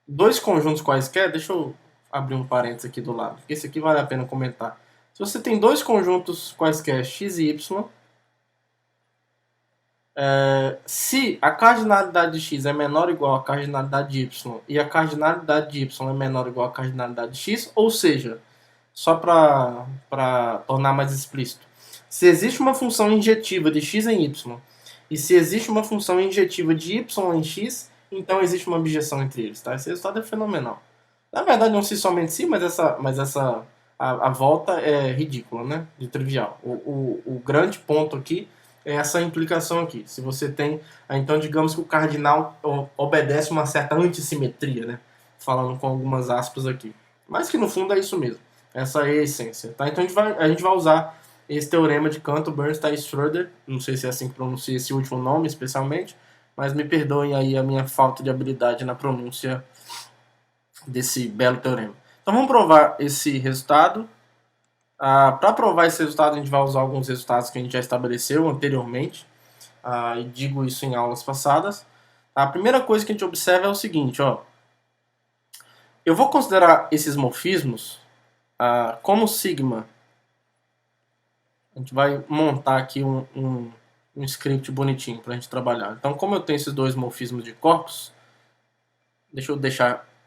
Speaker 1: dois conjuntos quaisquer, deixa eu abrir um parênteses aqui do lado, porque esse aqui vale a pena comentar. Se você tem dois conjuntos quaisquer x e y, se a cardinalidade de x é menor ou igual à cardinalidade de y e a cardinalidade de y é menor ou igual à cardinalidade de x, ou seja, só para tornar mais explícito, se existe uma função injetiva de x em y e se existe uma função injetiva de y em x, então existe uma abjeção entre eles. Tá? Esse resultado é fenomenal. Na verdade, não se somente sim, mas a volta é ridícula, né? De trivial. O grande ponto aqui é essa implicação aqui. Se você tem, então digamos que o cardinal obedece uma certa antissimetria, né? Falando com algumas aspas aqui. Mas que no fundo é isso mesmo. Essa é a essência. Tá? Então a gente vai usar esse teorema de Cantor, Bernstein e Schröder. Não sei se é assim que pronuncia esse último nome especialmente, mas me perdoem aí a minha falta de habilidade na pronúncia desse belo teorema. Então vamos provar esse resultado. Para provar esse resultado, a gente vai usar alguns resultados que a gente já estabeleceu anteriormente, e digo isso em aulas passadas. A primeira coisa que a gente observa é o seguinte, ó. Eu vou considerar esses morfismos como sigma. A gente vai montar aqui um script bonitinho para a gente trabalhar. Então, como eu tenho esses dois morfismos de corpos,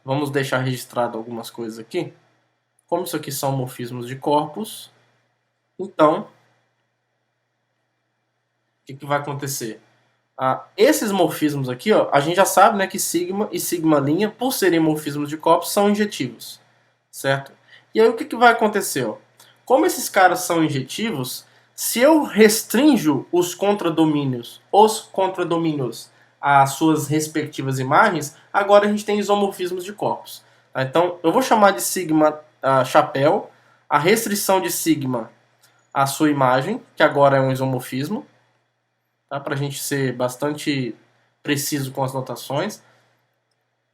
Speaker 1: vamos deixar registrado algumas coisas aqui. Como isso aqui são morfismos de corpos, então, o que vai acontecer? Esses morfismos aqui, ó, a gente já sabe, né, que sigma e sigma', por serem morfismos de corpos, são injetivos, certo? E aí o que vai acontecer? Ó? Como esses caras são injetivos, se eu restringo os contradomínios às suas respectivas imagens, agora a gente tem isomorfismos de corpos. Tá? Então, eu vou chamar de sigma chapéu, a restrição de sigma à sua imagem, que agora é um isomorfismo, tá? Para a gente ser bastante preciso com as notações.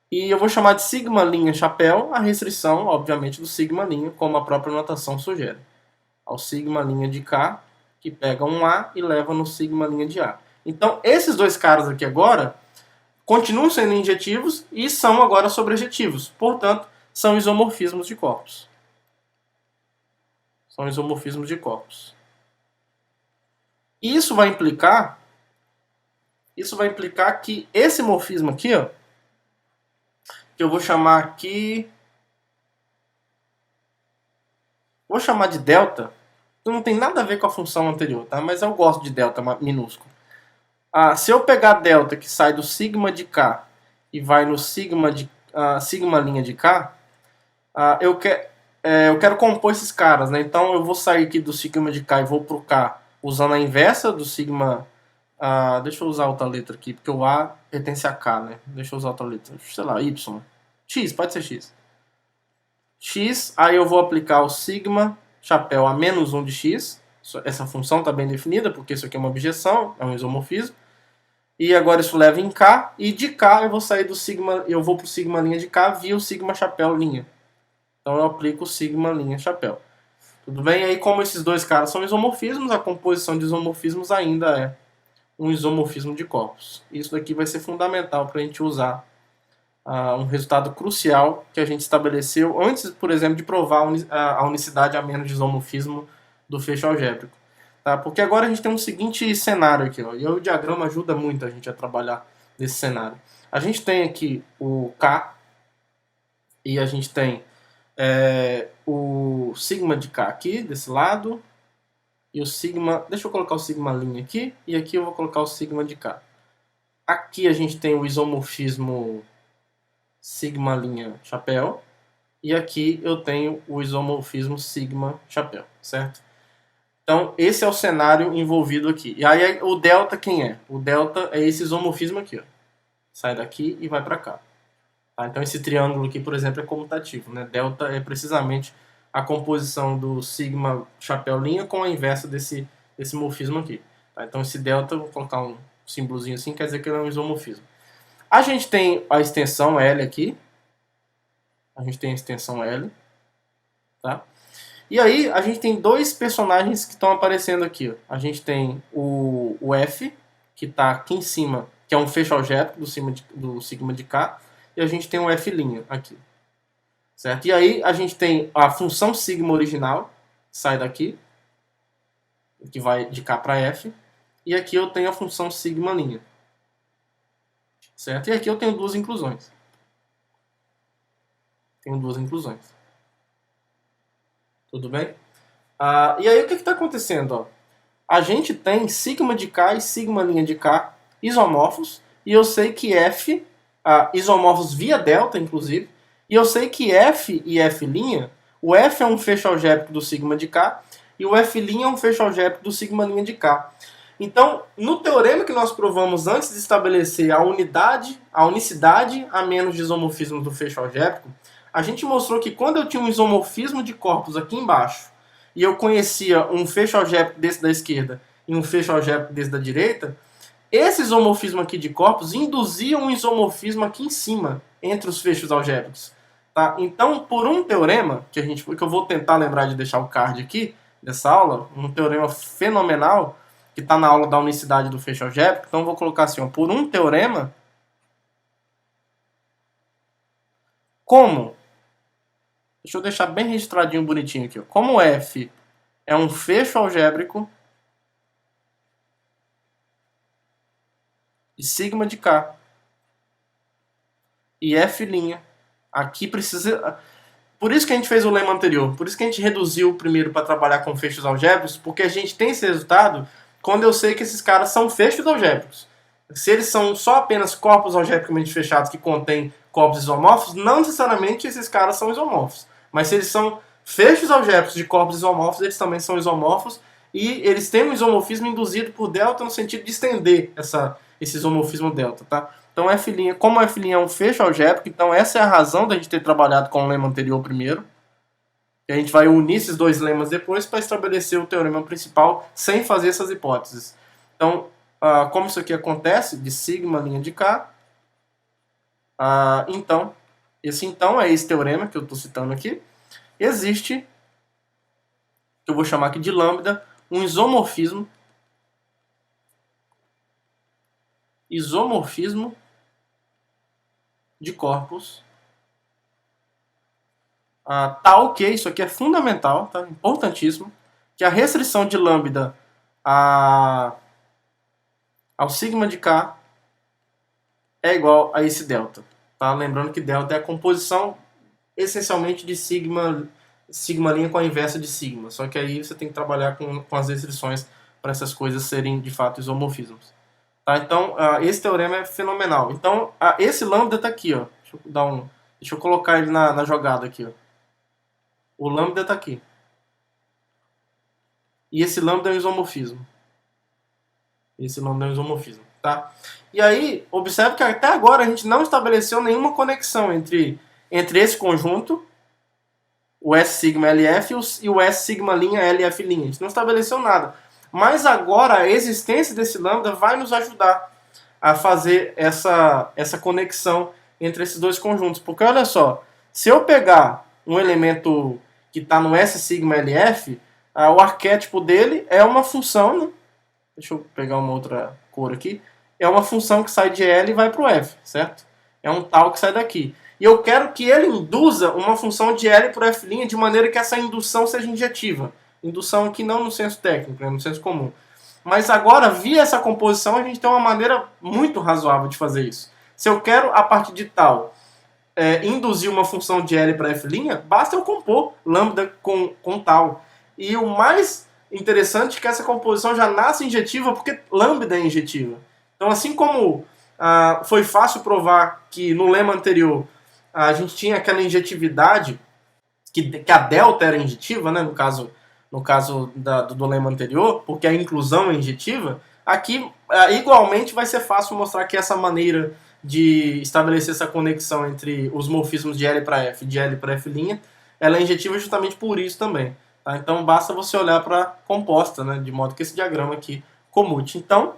Speaker 1: E eu vou chamar de sigma' chapéu a restrição, obviamente, do sigma', como a própria notação sugere. Ao sigma' de K, que pega um A e leva no sigma' de A. Então, esses dois caras aqui agora continuam sendo injetivos e são agora sobrejetivos. Portanto, são isomorfismos de corpos. São isomorfismos de corpos. E isso vai implicar que esse morfismo aqui, ó, que eu vou chamar aqui, vou chamar de delta, que não tem nada a ver com a função anterior, tá? Mas eu gosto de delta minúsculo. Se eu pegar delta que sai do sigma de K e vai no sigma linha de K, eu quero compor esses caras, né? Então eu vou sair aqui do sigma de K e vou pro K usando a inversa do sigma. Deixa eu usar outra letra aqui, porque o A pertence a K, né? Deixa eu usar outra letra, sei lá, Y. X, pode ser X. X, aí eu vou aplicar o sigma chapéu a menos 1 de X. Essa função está bem definida, porque isso aqui é uma objeção, é um isomorfismo. E agora isso leva em K, e de K eu vou sair do sigma, eu vou para o sigma linha de K via o sigma chapéu linha. Então eu aplico o sigma linha chapéu. Tudo bem? E aí, como esses dois caras são isomorfismos, a composição de isomorfismos ainda é um isomorfismo de corpos. Isso daqui vai ser fundamental para a gente usar um resultado crucial que a gente estabeleceu antes, por exemplo, de provar a unicidade a menos de isomorfismo do fecho algébrico. Tá? Porque agora a gente tem um seguinte cenário aqui, ó, e o diagrama ajuda muito a gente a trabalhar nesse cenário. A gente tem aqui o K e a gente tem o sigma de K aqui, desse lado, e o sigma, deixa eu colocar o sigma linha aqui, e aqui eu vou colocar o sigma de K. Aqui a gente tem o isomorfismo sigma linha chapéu, e aqui eu tenho o isomorfismo sigma chapéu, certo? Então esse é o cenário envolvido aqui. E aí o delta quem é? O delta é esse isomorfismo aqui, ó. Sai daqui e vai para cá. Tá? Então esse triângulo aqui, por exemplo, é comutativo, né? Delta é precisamente a composição do sigma chapéu linha com a inversa desse morfismo aqui. Tá? Então esse delta, vou colocar um símbolozinho assim, quer dizer que ele é um isomorfismo. A gente tem a extensão L aqui. A gente tem a extensão L. Tá? E aí a gente tem dois personagens que estão aparecendo aqui. Ó. A gente tem o F, que está aqui em cima, que é um fecho algébrico do sigma de K. E a gente tem o F' aqui. Certo? E aí a gente tem a função sigma original, que sai daqui, que vai de K para F. E aqui eu tenho a função sigma linha. Certo? E aqui eu tenho duas inclusões. Tudo bem? E aí o que está acontecendo? Ó? A gente tem sigma de K e sigma linha de K isomorfos. E eu sei que F, isomorfos via delta, inclusive. E eu sei que F e F', o F é um fecho algébrico do sigma de K e o F' é um fecho algébrico do sigma linha de K. Então, no teorema que nós provamos antes de estabelecer a unicidade a menos de isomorfismo do fecho algébrico, a gente mostrou que quando eu tinha um isomorfismo de corpos aqui embaixo e eu conhecia um fecho algébrico desse da esquerda e um fecho algébrico desse da direita, esse isomorfismo aqui de corpos induzia um isomorfismo aqui em cima, entre os fechos algébricos. Tá? Então, por um teorema, que eu vou tentar lembrar de deixar o card aqui, dessa aula, um teorema fenomenal, que está na aula da unicidade do fecho algébrico, então eu vou colocar assim, ó, por um teorema, como, deixa eu deixar bem registradinho, bonitinho aqui, ó, como F é um fecho algébrico de sigma de K, e F' aqui precisa... Por isso que a gente fez o lema anterior, por isso que a gente reduziu primeiro para trabalhar com fechos algébricos, porque a gente tem esse resultado quando eu sei que esses caras são fechos algébricos. Se eles são só apenas corpos algebricamente fechados que contêm corpos isomorfos, não necessariamente esses caras são isomorfos. Mas se eles são fechos algébricos de corpos isomorfos, eles também são isomorfos e eles têm um isomorfismo induzido por delta no sentido de estender esse isomorfismo delta, tá? Então, F', como F' é um fecho algébrico, então essa é a razão da gente ter trabalhado com o lema anterior primeiro. E a gente vai unir esses dois lemas depois para estabelecer o teorema principal sem fazer essas hipóteses. Então, como isso aqui acontece, de sigma linha de K, então, esse então é esse teorema que eu estou citando aqui. Existe, que eu vou chamar aqui de lambda, um isomorfismo isomorfismo de corpos tal que, isso aqui é fundamental, tá? Importantíssimo, que a restrição de lambda ao sigma de K é igual a esse delta. Tá? Lembrando que delta é a composição essencialmente de sigma com a inversa de sigma. Só que aí você tem que trabalhar com as restrições para essas coisas serem de fato isomorfismos. Tá? Então, esse teorema é fenomenal. Então, esse lambda está aqui. Ó. Deixa eu colocar ele na jogada aqui. Ó. O lambda está aqui. E esse lambda é um isomorfismo. Esse lambda é um isomorfismo. Tá? E aí, observe que até agora a gente não estabeleceu nenhuma conexão entre esse conjunto, o S sigma LF e o S sigma linha LF linha. A gente não estabeleceu nada. Mas agora a existência desse lambda vai nos ajudar a fazer essa conexão entre esses dois conjuntos. Porque olha só, se eu pegar um elemento que está no S sigma LF, o arquétipo dele é uma função, né? Deixa eu pegar uma outra cor aqui. É uma função que sai de L e vai para o F, certo? É um tal que sai daqui. E eu quero que ele induza uma função de L para o F' de maneira que essa indução seja injetiva. Indução aqui não no senso técnico, né, no senso comum. Mas agora, via essa composição, a gente tem uma maneira muito razoável de fazer isso. Se eu quero, a partir de tal, induzir uma função de L para F', basta eu compor lambda com tal. E o mais interessante é que essa composição já nasce injetiva porque lambda é injetiva. Então, assim como foi fácil provar que no lema anterior a gente tinha aquela injetividade, que a delta era injetiva, né, no caso do lema anterior, porque a inclusão é injetiva, aqui igualmente vai ser fácil mostrar que essa maneira de estabelecer essa conexão entre os morfismos de L para F e de L para F', ela é injetiva justamente por isso também. Tá? Então basta você olhar para a composta, né, de modo que esse diagrama aqui comute. Então,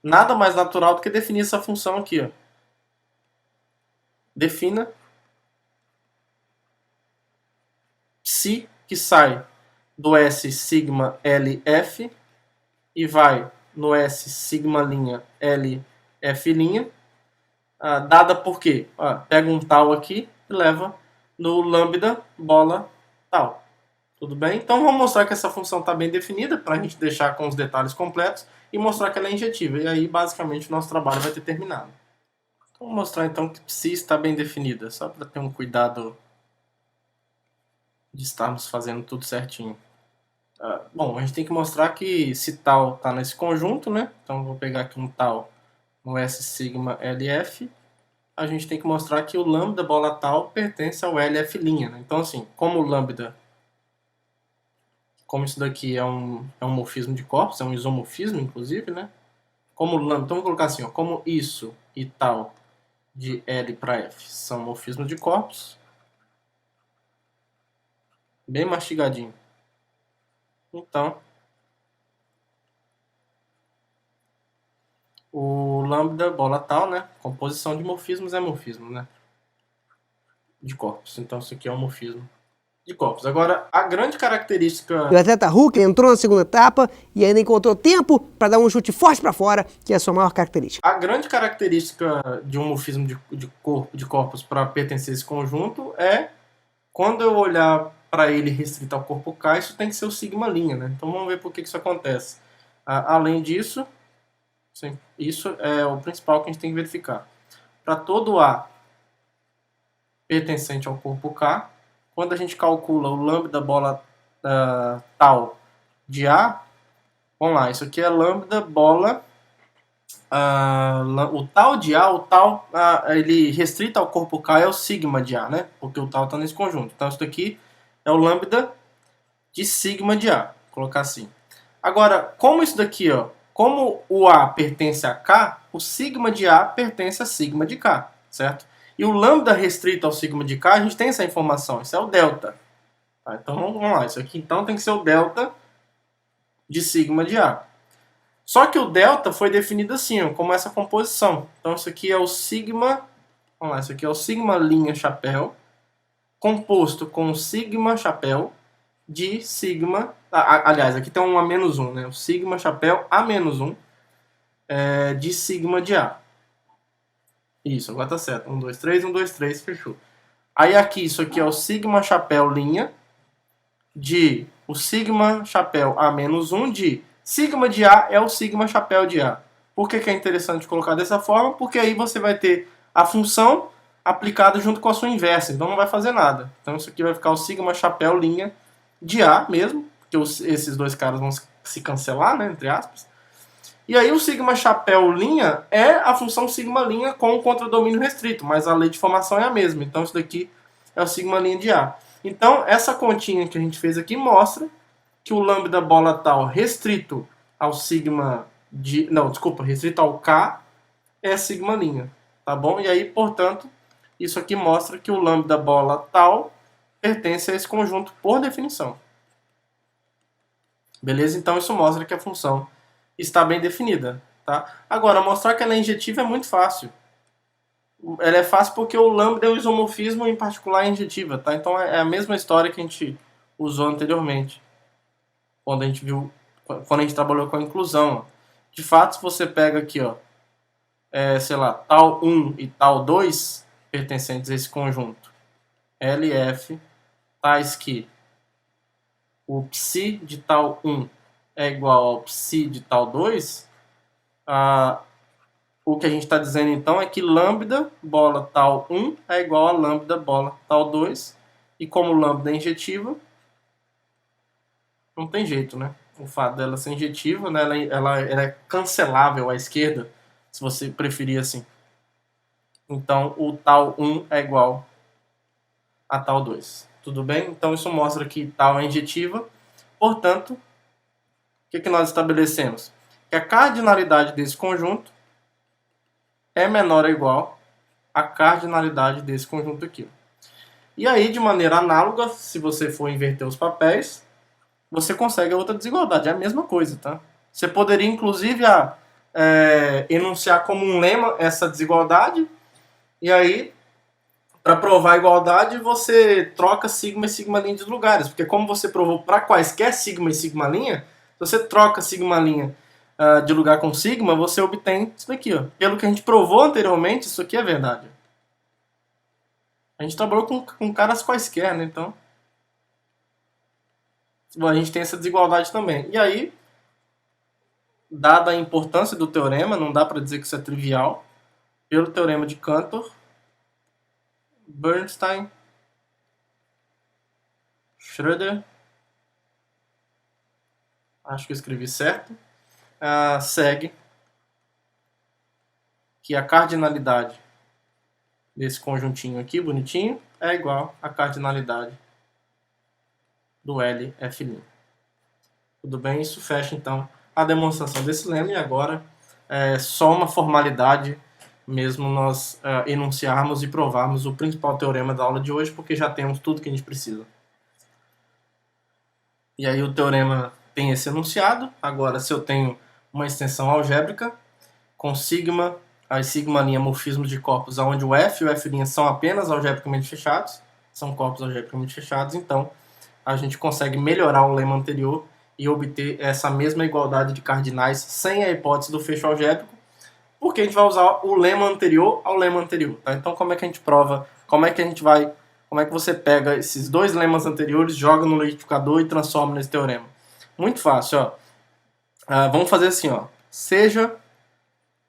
Speaker 1: nada mais natural do que definir essa função aqui. Ó. Defina psi que sai do S sigma LF e vai no S sigma linha LF', dada por quê? Pega um tal aqui e leva no lambda bola tal. Tudo bem? Então vamos mostrar que essa função está bem definida para a gente deixar com os detalhes completos e mostrar que ela é injetiva. E aí basicamente o nosso trabalho vai ter terminado. Então, vou mostrar então que psi está bem definida, só para ter um cuidado de estarmos fazendo tudo certinho. Bom, a gente tem que mostrar que se tal está nesse conjunto, né? Então vou pegar aqui um tal no S sigma LF. A gente tem que mostrar que o lambda bola tal pertence ao LF', né? Então assim, como o lambda, como isso daqui é um morfismo de corpos, é um isomorfismo inclusive, né? Como lambda, então vou colocar assim, ó, como isso e tal de L para F são morfismos de corpos, bem mastigadinho. Então, o lambda bola tal, né? Composição de morfismos é morfismo, né? De corpos. Então, isso aqui é um morfismo de corpos. Agora, a grande característica...
Speaker 2: O atleta Hulk entrou na segunda etapa e ainda encontrou tempo para dar um chute forte para fora, que é a sua maior característica.
Speaker 1: A grande característica de um morfismo de corpos para pertencer a esse conjunto é quando eu olhar para ele restrito ao corpo K, isso tem que ser o sigma linha, né? Então vamos ver por que isso acontece. Além disso, isso é o principal que a gente tem que verificar. Para todo A pertencente ao corpo K, quando a gente calcula o lambda bola tal de A, vamos lá, isso aqui é lambda bola, o tal de A, ele restrito ao corpo K é o sigma de A, né? Porque o tal está nesse conjunto. Então isso daqui é o lambda de sigma de A, vou colocar assim. Agora, como isso daqui, ó, como o A pertence a K, o sigma de A pertence a sigma de K, certo? E o lambda restrito ao sigma de K, a gente tem essa informação, isso é o delta. Tá? Então vamos lá, isso aqui então tem que ser o delta de sigma de A. Só que o delta foi definido assim, ó, como essa composição. Então isso aqui é o sigma, vamos lá, isso aqui é o sigma linha chapéu, composto com sigma chapéu de sigma, aliás, aqui tem um A-1, né? O sigma chapéu A-1 de sigma de A. Isso, agora tá certo. 1, 2, 3, 1, 2, 3, fechou. Aí aqui, isso aqui é o sigma chapéu linha de o sigma chapéu A menos 1 de sigma de A é o sigma chapéu de A. Por que é interessante colocar dessa forma? Porque aí você vai ter a função aplicada junto com a sua inversa, então não vai fazer nada. Então isso aqui vai ficar o sigma chapéu linha de A mesmo, porque esses dois caras vão se cancelar, né, entre aspas. E aí o sigma chapéu linha é a função sigma linha com o contradomínio restrito, mas a lei de formação é a mesma. Então isso daqui é o sigma linha de A. Então essa continha que a gente fez aqui mostra que o lambda bola tal restrito ao sigma de, não, desculpa, restrito ao K é sigma linha, tá bom? E aí, portanto, isso aqui mostra que o lambda bola tal pertence a esse conjunto por definição. Beleza? Então isso mostra que a função está bem definida, tá? Agora, mostrar que ela é injetiva é muito fácil. Ela é fácil porque o lambda é o isomorfismo, em particular, é injetiva, tá? Então é a mesma história que a gente usou anteriormente, quando a gente trabalhou com a inclusão. De fato, se você pega aqui, ó, sei lá, tal 1 e tal 2 pertencentes a esse conjunto, LF, tais que o psi de tal 1 é igual ao psi de tal 2, o que a gente está dizendo então é que lambda bola tal 1 é igual a lambda bola tal 2, e como lambda é injetiva, não tem jeito, né? O fato dela ser injetiva, né, ela é cancelável à esquerda, se você preferir assim. Então o tal 1 é igual a tal 2. Tudo bem? Então isso mostra que tal é injetiva. Portanto, o que nós estabelecemos? Que a cardinalidade desse conjunto é menor ou igual à cardinalidade desse conjunto aqui. E aí, de maneira análoga, se você for inverter os papéis, você consegue a outra desigualdade. É a mesma coisa, tá? Você poderia, inclusive, enunciar como um lema essa desigualdade, e aí, para provar a igualdade, você troca sigma e sigma linha de lugares, porque como você provou para quaisquer sigma e sigma linha, se você troca sigma linha de lugar com sigma, você obtém isso daqui, ó. Pelo que a gente provou anteriormente, isso aqui é verdade. A gente trabalhou com caras quaisquer, né? Então, a gente tem essa desigualdade também. E aí, dada a importância do teorema, não dá para dizer que isso é trivial, pelo teorema de Cantor, Bernstein, Schröder, acho que eu escrevi certo, segue que a cardinalidade desse conjuntinho aqui, bonitinho, é igual à cardinalidade do LF'. Tudo bem? Isso fecha, então, a demonstração desse lema, e agora é só uma formalidade mesmo nós enunciarmos e provarmos o principal teorema da aula de hoje, porque já temos tudo que a gente precisa. E aí o teorema tem esse enunciado. Agora, se eu tenho uma extensão algébrica com sigma, as sigma linha morfismos de corpos onde o F e o F' são apenas algebricamente fechados, são corpos algebricamente fechados, então a gente consegue melhorar o lema anterior e obter essa mesma igualdade de cardinais sem a hipótese do fecho algébrico, porque a gente vai usar o lema anterior ao lema anterior. Tá? Então como é que a gente prova, como é que você pega esses dois lemas anteriores, joga no liquidificador e transforma nesse teorema? Muito fácil, ó. Vamos fazer assim, ó. Seja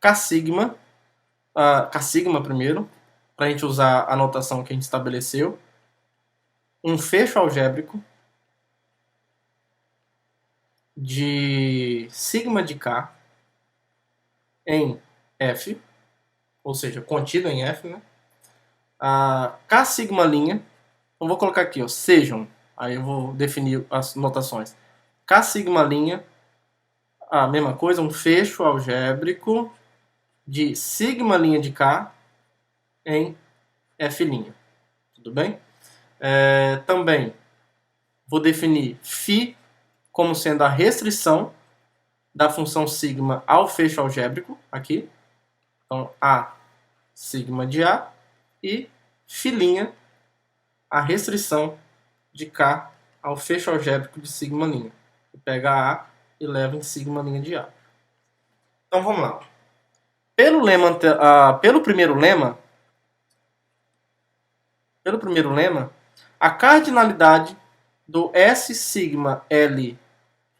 Speaker 1: K sigma primeiro, para a gente usar a notação que a gente estabeleceu, um fecho algébrico de sigma de K em F, ou seja, contido em F, né? K sigma linha, então vou colocar aqui, ó, sejam, aí eu vou definir as notações. K sigma linha, a mesma coisa, um fecho algébrico de sigma linha de K em F'. Tudo bem? Também vou definir φ como sendo a restrição da função sigma ao fecho algébrico, aqui. Então, A sigma de A e φ', a restrição de K ao fecho algébrico de sigma linha. Pega A e leva em sigma linha de A. Então, vamos lá. Pelo primeiro lema, a cardinalidade do S sigma L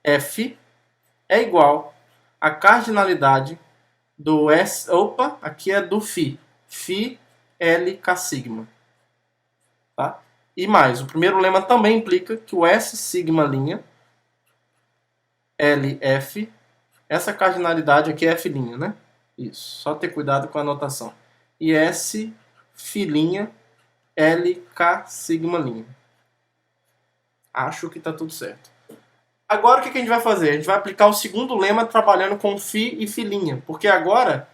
Speaker 1: F é igual à cardinalidade do S... Opa, aqui é do Φ. Φ L K sigma. Tá? E mais, o primeiro lema também implica que o S sigma linha LF, essa cardinalidade aqui é F', né? Isso, só ter cuidado com a anotação. E S Φ' LK sigma'. Acho que tá tudo certo. Agora o que a gente vai fazer? A gente vai aplicar o segundo lema trabalhando com Φ e Φ', porque agora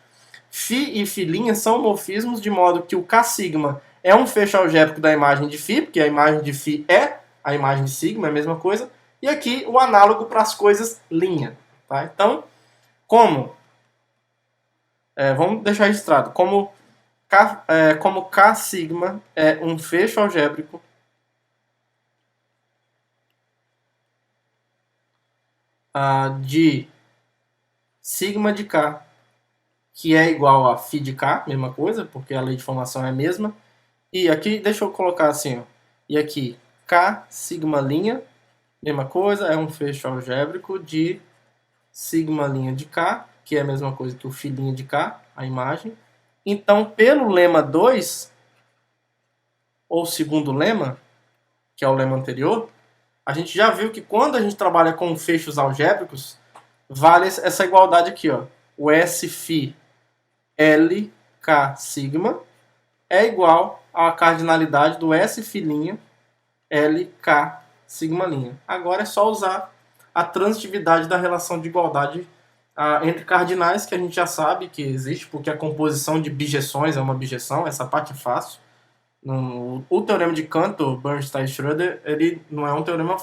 Speaker 1: Φ e Φ' são morfismos de modo que o K sigma é um fecho algébrico da imagem de Φ, porque a imagem de Φ é a imagem de sigma, é a mesma coisa, e aqui o análogo para as coisas linha. Tá? Então, vamos deixar registrado, como K sigma é um fecho algébrico de sigma de K, que é igual a φ de K, mesma coisa, porque a lei de formação é a mesma. E aqui, deixa eu colocar assim, ó, e aqui, K sigma', mesma coisa, é um fecho algébrico de sigma' de K, que é a mesma coisa que o φ' de K, a imagem. Então, pelo lema 2, ou segundo lema, que é o lema anterior, a gente já viu que quando a gente trabalha com fechos algébricos, vale essa igualdade aqui, ó. O Sφ L K sigma é igual à cardinalidade do Sφ' L K sigma'. Agora é só usar a transitividade da relação de igualdade entre cardinais, que a gente já sabe que existe, porque a composição de bijeções é uma bijeção, essa parte é fácil. O teorema de Cantor, Bernstein e Schröder, ele não é um teorema...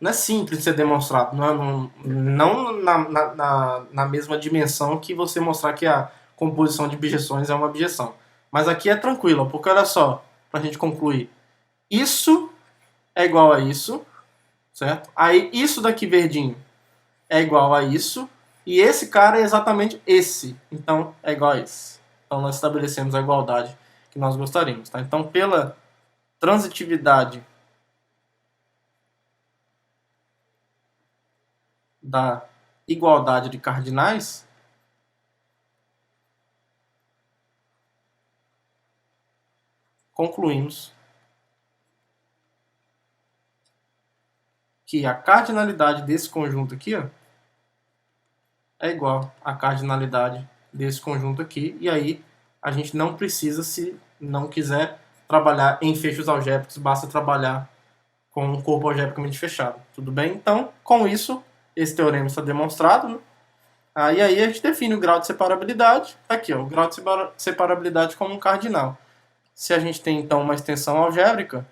Speaker 1: não é simples de ser demonstrado. Não na mesma dimensão que você mostrar que a composição de bijeções é uma bijeção. Mas aqui é tranquilo, porque olha só, para a gente concluir. Isso é igual a isso, certo? Aí isso daqui verdinho é igual a isso, e esse cara é exatamente esse. Então é igual a esse. Então nós estabelecemos a igualdade que nós gostaríamos. Tá? Então pela transitividade da igualdade de cardinais, concluímos que a cardinalidade desse conjunto aqui, ó, é igual à cardinalidade desse conjunto aqui, e aí a gente não precisa, se não quiser trabalhar em fechos algébricos, basta trabalhar com um corpo algebricamente fechado. Tudo bem? Então, com isso, esse teorema está demonstrado, né? E aí a gente define o grau de separabilidade. Aqui, ó, o grau de separabilidade como um cardinal. Se a gente tem, então, uma extensão algébrica,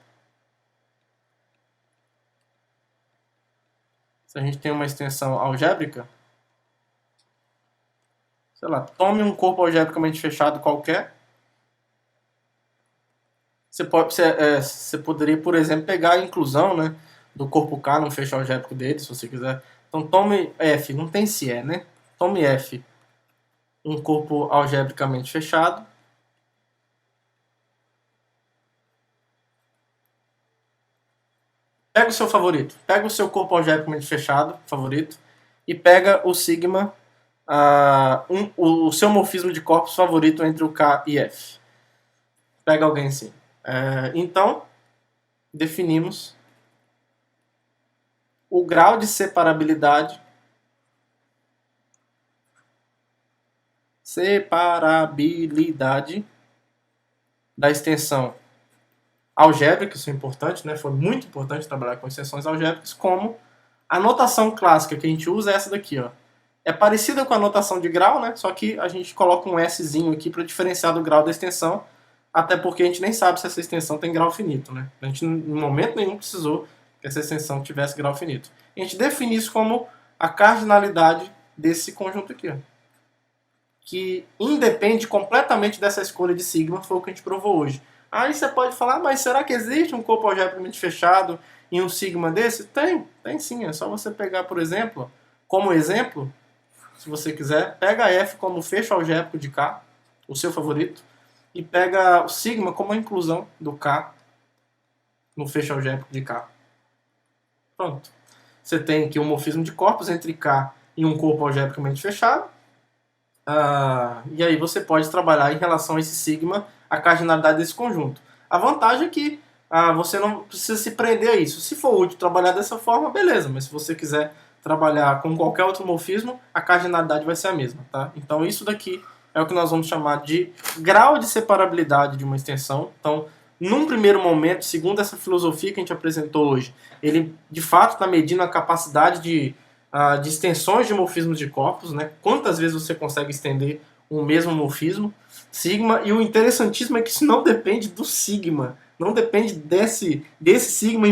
Speaker 1: sei lá, tome um corpo algebricamente fechado qualquer. Você poderia, por exemplo, pegar a inclusão, né, do corpo K num fecho algébrico dele, se você quiser. Então tome F, não tem se é, né? Tome F, um corpo algebricamente fechado. Pega o seu favorito, pega o seu corpo algebricamente fechado, favorito, e pega o sigma, o seu morfismo de corpos favorito entre o K e F. Pega alguém assim. Então, definimos o grau de separabilidade da extensão algébrica, isso é importante, né? Foi muito importante trabalhar com extensões algébricas, como a notação clássica que a gente usa é essa daqui, ó. É parecida com a notação de grau, né? Só que a gente coloca um Szinho aqui para diferenciar do grau da extensão, até porque a gente nem sabe se essa extensão tem grau finito, né? A gente, em momento nenhum, precisou que essa extensão tivesse grau finito. A gente define isso como a cardinalidade desse conjunto aqui, ó, que independe completamente dessa escolha de sigma, foi o que a gente provou hoje. Aí você pode falar, mas será que existe um corpo algebricamente fechado em um sigma desse? Tem sim. É só você pegar, por exemplo, como exemplo, se você quiser. Pega F como fecho algébrico de K, o seu favorito, e pega o sigma como a inclusão do K no fecho algébrico de K. Pronto. Você tem aqui um morfismo de corpos entre K e um corpo algebricamente fechado. E aí você pode trabalhar em relação a esse sigma, a cardinalidade desse conjunto. A vantagem é que você não precisa se prender a isso. Se for útil trabalhar dessa forma, beleza. Mas se você quiser trabalhar com qualquer outro morfismo, a cardinalidade vai ser a mesma. Tá? Então isso daqui é o que nós vamos chamar de grau de separabilidade de uma extensão. Então, num primeiro momento, segundo essa filosofia que a gente apresentou hoje, ele de fato está medindo a capacidade de extensões de morfismos de corpos, né? Quantas vezes você consegue estender um mesmo morfismo, sigma, e o interessantíssimo é que isso não depende do sigma, não depende desse sigma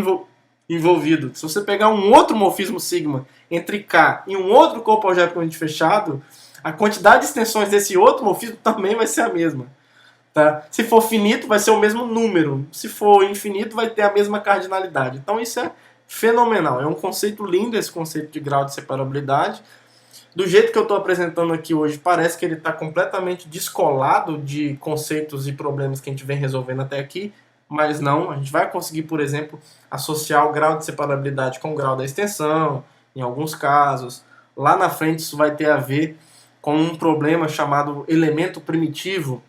Speaker 1: envolvido. Se você pegar um outro morfismo sigma entre K e um outro corpo algebricamente fechado, a quantidade de extensões desse outro morfismo também vai ser a mesma. Tá? Se for finito, vai ser o mesmo número. Se for infinito, vai ter a mesma cardinalidade. Então isso é fenomenal. É um conceito lindo, esse conceito de grau de separabilidade. Do jeito que eu estou apresentando aqui hoje, parece que ele está completamente descolado de conceitos e problemas que a gente vem resolvendo até aqui, mas não. A gente vai conseguir, por exemplo, associar o grau de separabilidade com o grau da extensão, em alguns casos. Lá na frente isso vai ter a ver com um problema chamado elemento primitivo,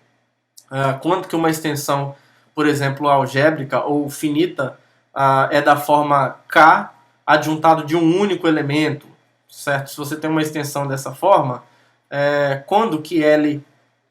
Speaker 1: quando que uma extensão, por exemplo, algébrica ou finita, é da forma K adjuntado de um único elemento, certo? Se você tem uma extensão dessa forma, quando que L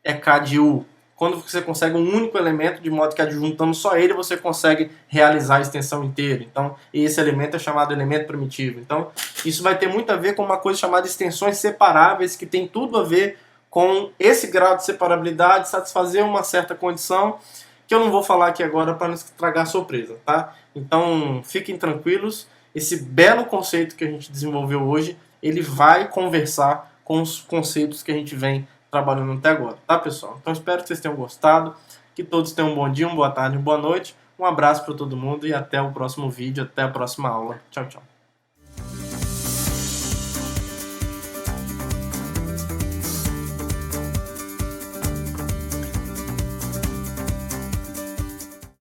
Speaker 1: é K de U? Quando você consegue um único elemento, de modo que adjuntando só ele, você consegue realizar a extensão inteira. Então, esse elemento é chamado elemento primitivo. Então, isso vai ter muito a ver com uma coisa chamada extensões separáveis, que tem tudo a ver com esse grau de separabilidade, satisfazer uma certa condição, que eu não vou falar aqui agora para não estragar surpresa, tá? Então, fiquem tranquilos, esse belo conceito que a gente desenvolveu hoje, ele vai conversar com os conceitos que a gente vem trabalhando até agora, tá, pessoal? Então, espero que vocês tenham gostado, que todos tenham um bom dia, uma boa tarde, uma boa noite, um abraço para todo mundo e até o próximo vídeo, até a próxima aula. Tchau, tchau.